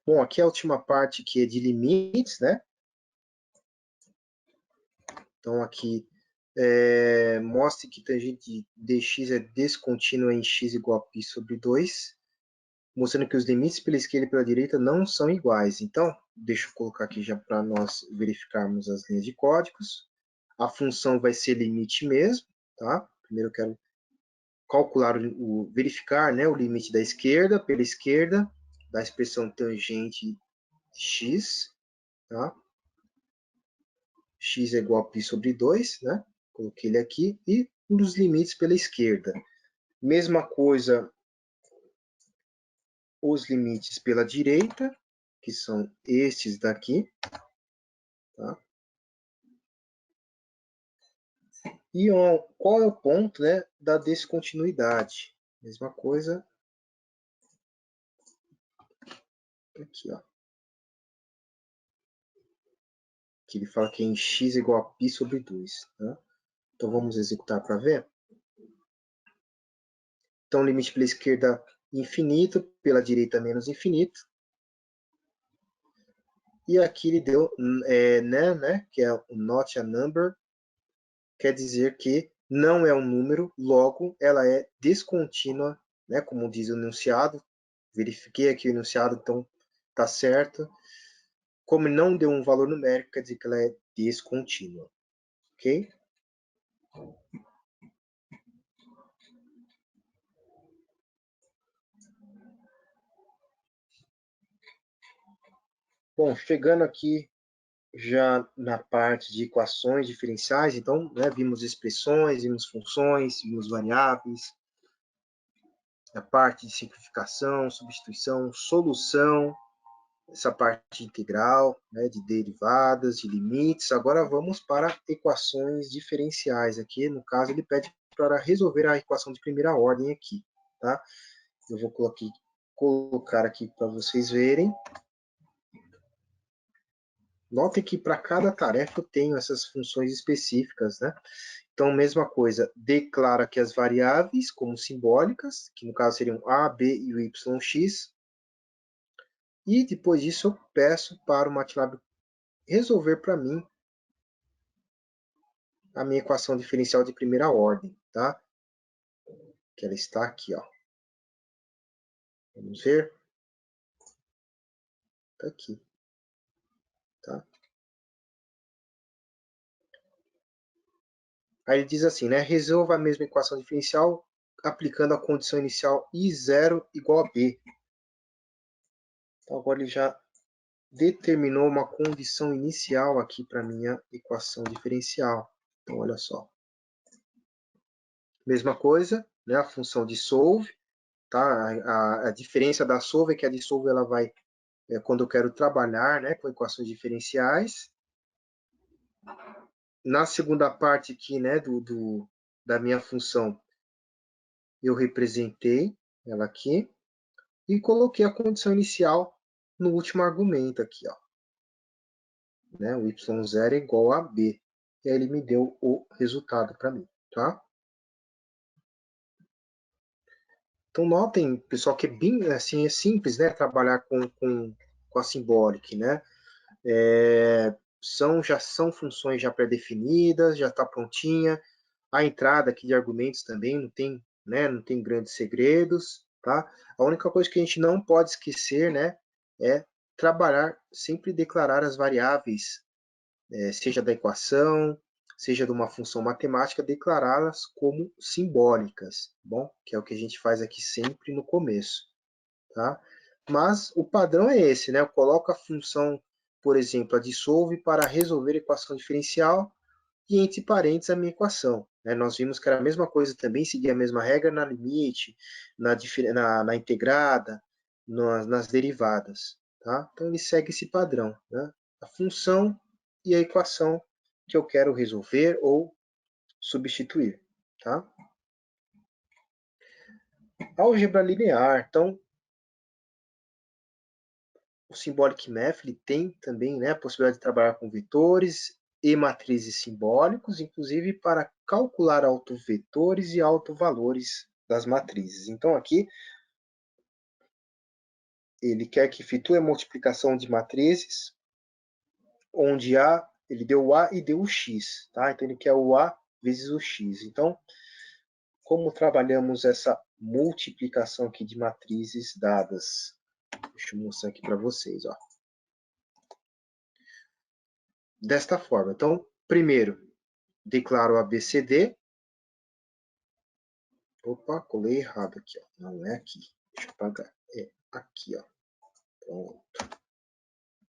Bom, aqui é a última parte que é de limites, né? Então, aqui mostre que tangente dx é descontínua em x igual a π sobre 2, mostrando que os limites pela esquerda e pela direita não são iguais. Então, deixa eu colocar aqui já para nós verificarmos as linhas de códigos. A função vai ser limite mesmo, tá? Primeiro eu quero calcular, verificar, né, o limite da esquerda pela esquerda da expressão tangente x, tá? X é igual a π sobre 2, né? Coloquei ele aqui, e os limites pela esquerda. Mesma coisa, os limites pela direita, que são estes daqui, tá? E qual é o ponto, né, da descontinuidade? Mesma coisa aqui, ó. Que ele fala que é em x igual a π sobre 2, tá? Então vamos executar para ver. Então, limite pela esquerda infinito, pela direita menos infinito. E aqui ele deu né, que é o not a number, quer dizer que não é um número, logo ela é descontínua, né, como diz o enunciado. Verifiquei aqui o enunciado, então tá certo. Como não deu um valor numérico, quer dizer que ela é descontínua, ok? Bom, chegando aqui já na parte de equações diferenciais, então, né, vimos expressões, vimos funções, vimos variáveis, a parte de simplificação, substituição, solução, essa parte integral, né, de derivadas, de limites. Agora vamos para equações diferenciais. Aqui, no caso, ele pede para resolver a equação de primeira ordem aqui, tá? Eu vou colocar aqui para vocês verem. Notem que para cada tarefa eu tenho essas funções específicas, né? Então, mesma coisa, declara que as variáveis como simbólicas, que no caso seriam a, b e o yx, e depois disso eu peço para o MATLAB resolver para mim a minha equação diferencial de primeira ordem, tá? Que ela está aqui, ó. Vamos ver? Está aqui, tá? Aí ele diz assim, né? Resolva a mesma equação diferencial aplicando a condição inicial I0 igual a B. Então, agora ele já determinou uma condição inicial aqui para minha equação diferencial. Então, olha só. Mesma coisa, né? A função dissolve, tá? A diferença da solve é que a dissolve ela vai quando eu quero trabalhar, né, com equações diferenciais. Na segunda parte aqui, né, da minha função, eu representei ela aqui e coloquei a condição inicial no último argumento aqui, ó. Né, o y0 é igual a b. E aí ele me deu o resultado para mim, tá? Então notem, pessoal, que é bem assim, é simples, né, trabalhar com a symbolic, né? Já são funções já pré-definidas, já está prontinha. A entrada aqui de argumentos também não tem, né, não tem grandes segredos, tá? A única coisa que a gente não pode esquecer, né, é trabalhar, sempre declarar as variáveis, seja da equação, seja de uma função matemática, declará-las como simbólicas, bom? Que é o que a gente faz aqui sempre no começo, tá? Mas o padrão é esse, né? Eu coloco a função, por exemplo, a dissolve para resolver a equação diferencial e entre parênteses a minha equação. Né? Nós vimos que era a mesma coisa também, seguir a mesma regra na limite, na integrada, nas derivadas. Tá? Então ele segue esse padrão, né? A função e a equação que eu quero resolver ou substituir. Tá? Álgebra linear. Então, o Symbolic Math ele tem também, né, a possibilidade de trabalhar com vetores e matrizes simbólicos, inclusive para calcular autovetores e autovalores das matrizes. Então, aqui, ele quer que efetue a multiplicação de matrizes, onde A, ele deu o A e deu o X. Tá? Então, ele quer o A vezes o X. Então, como trabalhamos essa multiplicação aqui de matrizes dadas? Deixa eu mostrar aqui para vocês. Ó. Desta forma. Então, primeiro, declaro o ABCD. Opa, colei errado aqui, ó. Não é aqui. Deixa eu apagar. É aqui, ó. Pronto.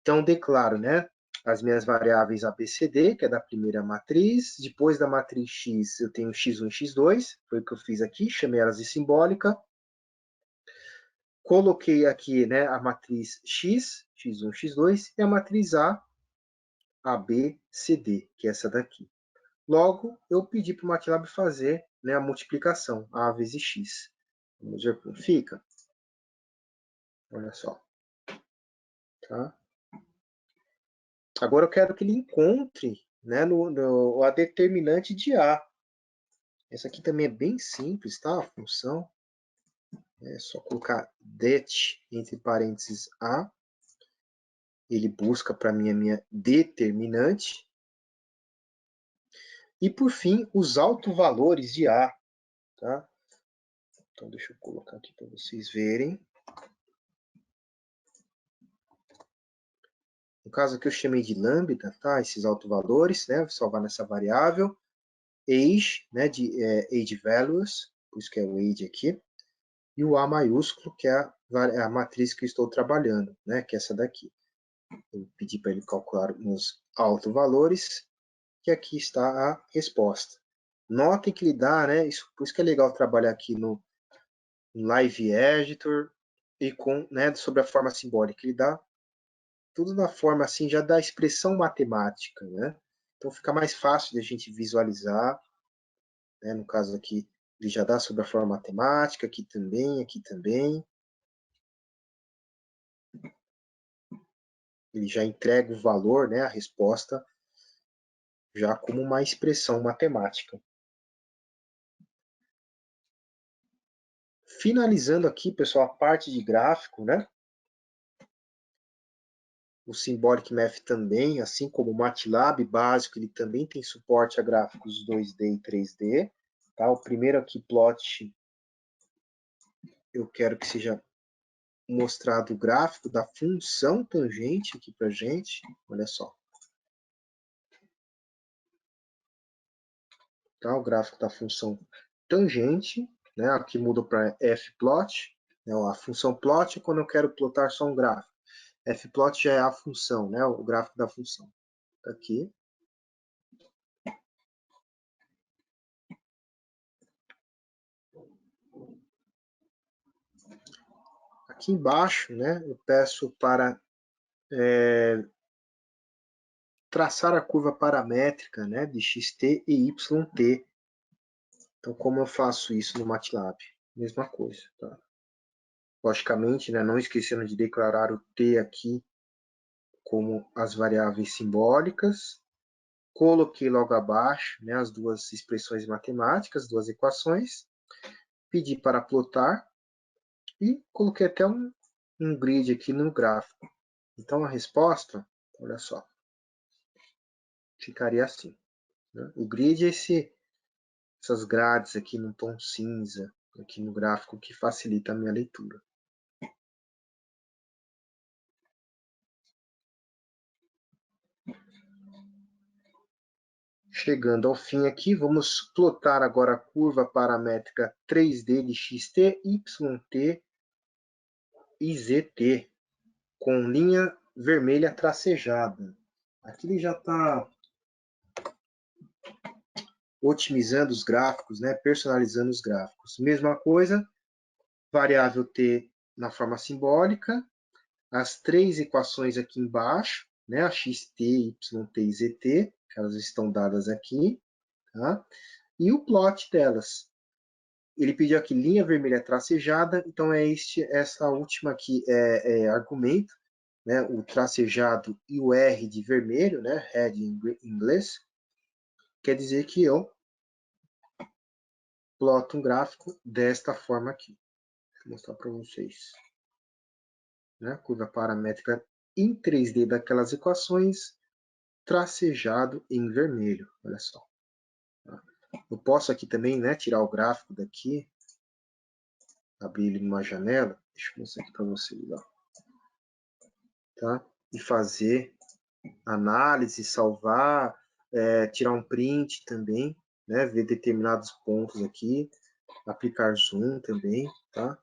Então, declaro, né? As minhas variáveis ABCD, que é da primeira matriz. Depois da matriz X, eu tenho X1 e X2. Foi o que eu fiz aqui. Chamei elas de simbólica. Coloquei aqui, né, a matriz X, X1, X2. E a matriz A, ABCD, que é essa daqui. Logo, eu pedi para o MATLAB fazer, né, a multiplicação, A vezes X. Vamos ver como fica. Olha só. Tá? Agora eu quero que ele encontre, né, a determinante de A. Essa aqui também é bem simples, tá? A função. É só colocar det entre parênteses A. Ele busca para mim a minha determinante. E por fim, os autovalores de A. Tá? Então deixa eu colocar aqui para vocês verem. No caso aqui eu chamei de lambda, tá? Esses autovalores, né? Vou salvar nessa variável. Age, né? Age values, por isso que é o age aqui. E o A maiúsculo, que é a matriz que eu estou trabalhando, né? Que é essa daqui. Eu pedi para ele calcular os autovalores, que aqui está a resposta. Notem que ele dá, né? Por isso que é legal trabalhar aqui no Live Editor e com, né? Sobre a forma simbólica. Ele dá tudo na forma assim já da expressão matemática, né? Então fica mais fácil de a gente visualizar, né? No caso aqui, ele já dá sobre a forma matemática, aqui também, aqui também. Ele já entrega o valor, né? A resposta, já como uma expressão matemática. Finalizando aqui, pessoal, a parte de gráfico, né? O Symbolic Math também, assim como o MATLAB básico, ele também tem suporte a gráficos 2D e 3D. Tá? O primeiro aqui, plot, eu quero que seja mostrado o gráfico da função tangente aqui para gente. Olha só. Tá? O gráfico da função tangente, né? Aqui muda para fplot. Né? A função plot é quando eu quero plotar só um gráfico. Fplot já é a função, né? O gráfico da função. Tá aqui. Aqui embaixo, né, eu peço para traçar a curva paramétrica, né, de xt e yt. Então, como eu faço isso no MATLAB? Mesma coisa, tá? Logicamente, né, não esquecendo de declarar o t aqui como as variáveis simbólicas. Coloquei logo abaixo, né, as duas expressões matemáticas, duas equações. Pedi para plotar e coloquei até um grid aqui no gráfico. Então, a resposta, olha só, ficaria assim. Né? O grid é essas grades aqui no tom cinza, aqui no gráfico, que facilita a minha leitura. Chegando ao fim aqui, vamos plotar agora a curva paramétrica 3D de xt, yt e zt, com linha vermelha tracejada. Aqui ele já está otimizando os gráficos, né? Personalizando os gráficos. Mesma coisa, variável t na forma simbólica, as três equações aqui embaixo, né? A xt, yt e zt, que elas estão dadas aqui, tá? E o plot delas. Ele pediu aqui linha vermelha tracejada, então essa última aqui é argumento, né? O tracejado e o R de vermelho, né? Red em inglês, quer dizer que eu ploto um gráfico desta forma aqui. Vou mostrar para vocês. Né? Curva paramétrica em 3D daquelas equações, tracejado em vermelho. Olha só. Eu posso aqui também, né, tirar o gráfico daqui, abrir ele numa janela. Deixa eu mostrar aqui para vocês. Ó. Tá? E fazer análise, salvar, tirar um print também, né? Ver determinados pontos aqui, aplicar zoom também, tá?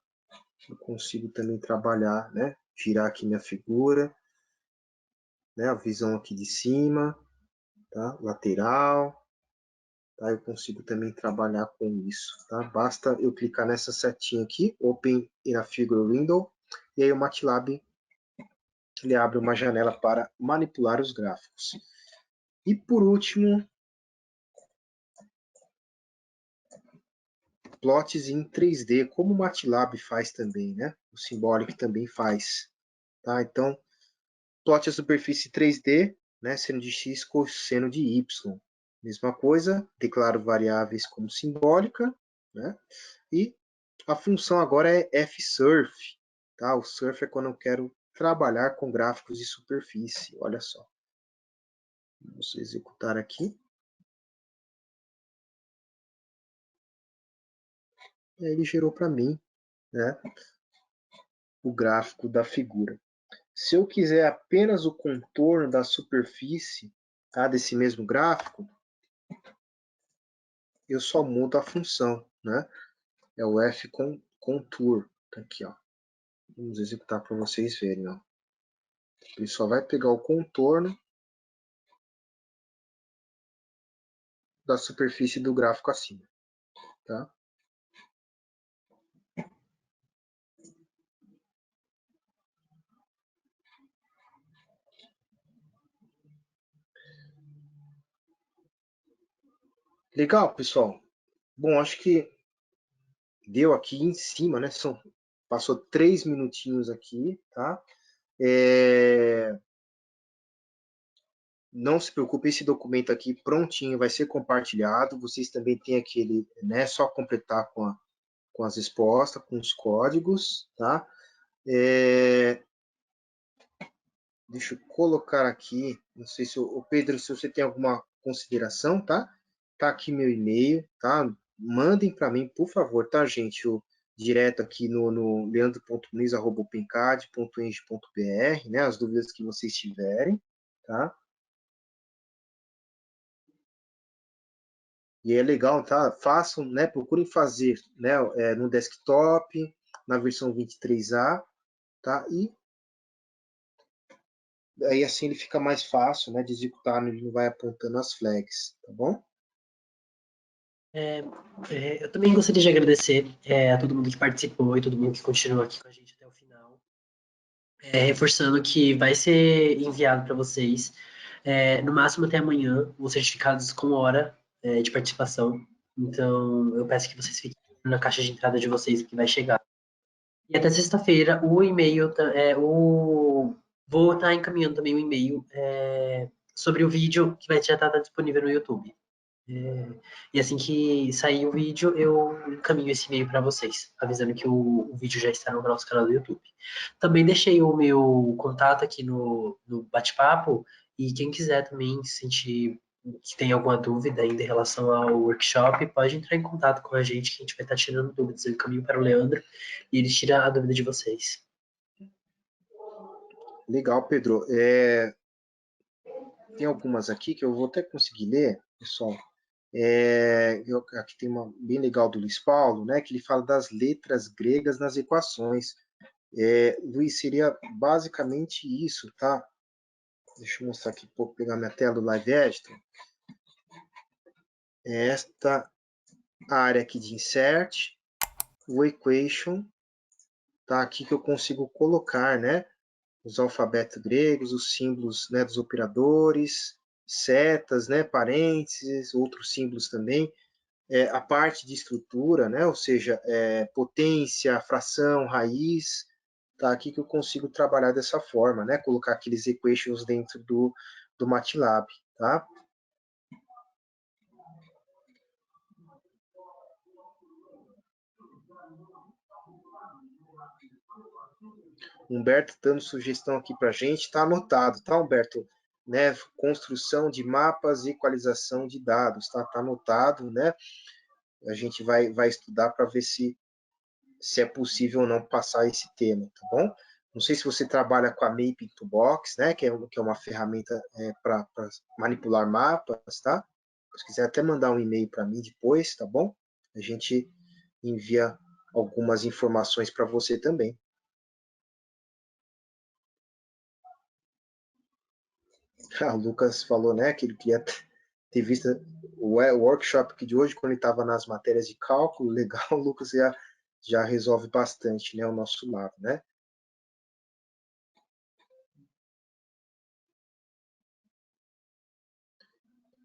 Eu consigo também trabalhar, né? Girar aqui minha figura, né? A visão aqui de cima, tá? Lateral, tá? Eu consigo também trabalhar com isso, tá? Basta eu clicar nessa setinha aqui, Open in a Figure Window, e aí o MATLAB ele abre uma janela para manipular os gráficos. E por último, plots em 3D, como o MATLAB faz também, né? O Symbolic também faz, tá? Então, plot a superfície 3D, né? Seno de x, cosseno de y. Mesma coisa, declaro variáveis como simbólica, né? E a função agora é fsurf, tá? O surf é quando eu quero trabalhar com gráficos de superfície, olha só. Vamos executar aqui. E aí ele gerou para mim, né, o gráfico da figura. Se eu quiser apenas o contorno da superfície, tá, desse mesmo gráfico, eu só mudo a função, né? É o f contour, tá aqui, ó. Vamos executar para vocês verem, ó. Ele só vai pegar o contorno da superfície do gráfico acima, tá? Legal, pessoal. Bom, acho que deu aqui em cima, né? Passou 3 minutinhos aqui, tá? Não se preocupe, esse documento aqui prontinho vai ser compartilhado. Vocês também têm aquele, né? Só completar com as respostas, com os códigos, tá? Deixa eu colocar aqui, não sei se o Pedro, se você tem alguma consideração, tá? Tá aqui meu e-mail, tá? Mandem para mim, por favor, tá, gente? Direto aqui no leandro.muniz@pencad.eng.br, né? As dúvidas que vocês tiverem, tá? E é legal, tá? Façam, né? Procurem fazer, né? No desktop, na versão 23A, tá? E aí assim ele fica mais fácil, né? De executar, ele não vai apontando as flags, tá bom? Eu também gostaria de agradecer a todo mundo que participou e todo mundo que continua aqui com a gente até o final. Reforçando que vai ser enviado para vocês, no máximo até amanhã, os certificados com hora de participação. Então, eu peço que vocês fiquem na caixa de entrada de vocês, que vai chegar. E até sexta-feira, o e-mail, vou estar encaminhando também o e-mail sobre o vídeo que vai já estar disponível no YouTube. E assim que sair o vídeo, eu encaminho esse e-mail para vocês, avisando que o vídeo já está no nosso canal do YouTube. Também deixei o meu contato aqui no bate-papo, e quem quiser também sentir que tem alguma dúvida ainda em relação ao workshop, pode entrar em contato com a gente, que a gente vai estar tirando dúvidas. Eu encaminho para o Leandro e ele tira a dúvida de vocês. Legal, Pedro. tem algumas aqui que eu vou até conseguir ler, pessoal. Aqui tem uma bem legal do Luiz Paulo, né, que ele fala das letras gregas nas equações. Luiz, seria basicamente isso, tá? Deixa eu mostrar aqui, vou pegar minha tela do Live Editor. Esta área aqui de Insert, o Equation, tá? Aqui que eu consigo colocar, né, os alfabetos gregos, os símbolos, né, dos operadores, setas, né, parênteses, outros símbolos também. A parte de estrutura, né, ou seja, potência, fração, raiz, tá aqui que eu consigo trabalhar dessa forma, né, colocar aqueles equations dentro do MATLAB, tá? Humberto dando sugestão aqui para a gente, está anotado, tá, Humberto? Né, construção de mapas e equalização de dados, tá anotado, né? A gente vai estudar para ver se é possível ou não passar esse tema, tá bom? Não sei se você trabalha com a Mapping to Box, né, que é uma ferramenta para manipular mapas, tá? Se quiser até mandar um e-mail para mim depois, tá bom? A gente envia algumas informações para você também. O Lucas falou, né, que ele queria ter visto o workshop aqui de hoje, quando ele estava nas matérias de cálculo. Legal, o Lucas já resolve bastante, né, o nosso lado, né?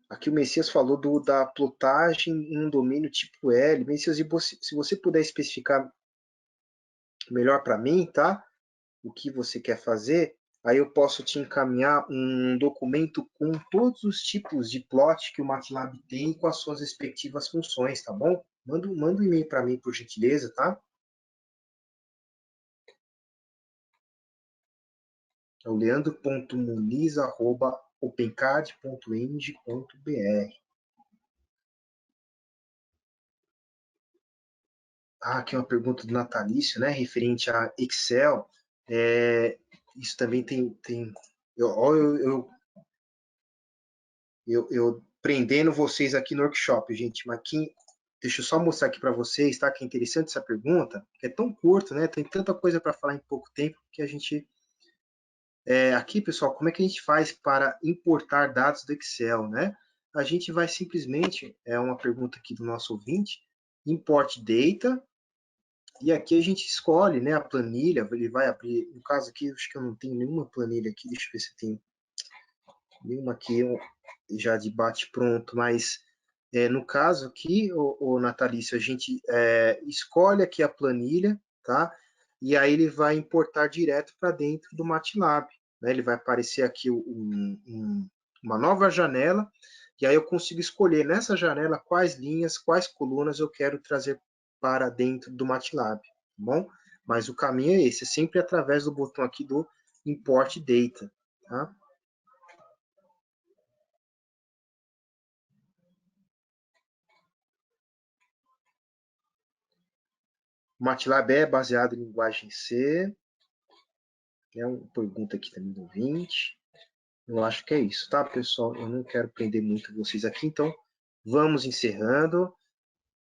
Aqui o Messias falou da plotagem em um domínio tipo L. Messias, se você puder especificar melhor para mim, tá? O que você quer fazer, aí eu posso te encaminhar um documento com todos os tipos de plot que o MATLAB tem com as suas respectivas funções, tá bom? Manda um e-mail para mim, por gentileza, tá? É o leandro.muniz@opencard.eng.br. Aqui uma pergunta do Natalício, né, referente a Excel. Isso também tem eu prendendo vocês aqui no workshop, gente, mas deixa eu só mostrar aqui para vocês, tá? Que é interessante essa pergunta, é tão curto, né? Tem tanta coisa para falar em pouco tempo que a gente aqui, pessoal, como é que a gente faz para importar dados do Excel, né? A gente vai simplesmente, uma pergunta aqui do nosso ouvinte, import data, e aqui a gente escolhe, né, a planilha, ele vai abrir, no caso aqui, acho que eu não tenho nenhuma planilha aqui, deixa eu ver se tem nenhuma aqui já de bate pronto, mas no caso aqui, o Natalício, a gente escolhe aqui a planilha, tá? E aí ele vai importar direto para dentro do MATLAB, né? Ele vai aparecer aqui uma nova janela, e aí eu consigo escolher nessa janela quais linhas, quais colunas eu quero trazer para dentro do MATLAB, tá bom? Mas o caminho é esse, é sempre através do botão aqui do Import Data, tá? O MATLAB é baseado em linguagem C. É uma pergunta aqui também do 20. Eu acho que é isso, tá, pessoal? Eu não quero prender muito vocês aqui, então vamos encerrando.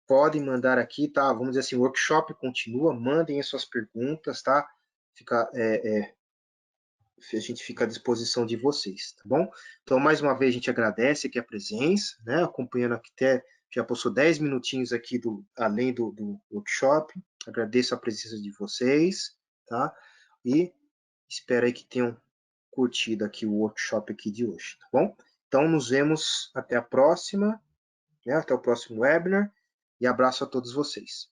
Podem mandar aqui, tá? Vamos dizer assim, o workshop continua, mandem as suas perguntas, tá? A gente fica à disposição de vocês, tá bom? Então, mais uma vez, a gente agradece aqui a presença, né? Acompanhando aqui até, já passou 10 minutinhos aqui além do workshop. Agradeço a presença de vocês, tá? E espero aí que tenham curtido aqui o workshop aqui de hoje, tá bom? Então, nos vemos até a próxima, né? Até o próximo webinar, e abraço a todos vocês.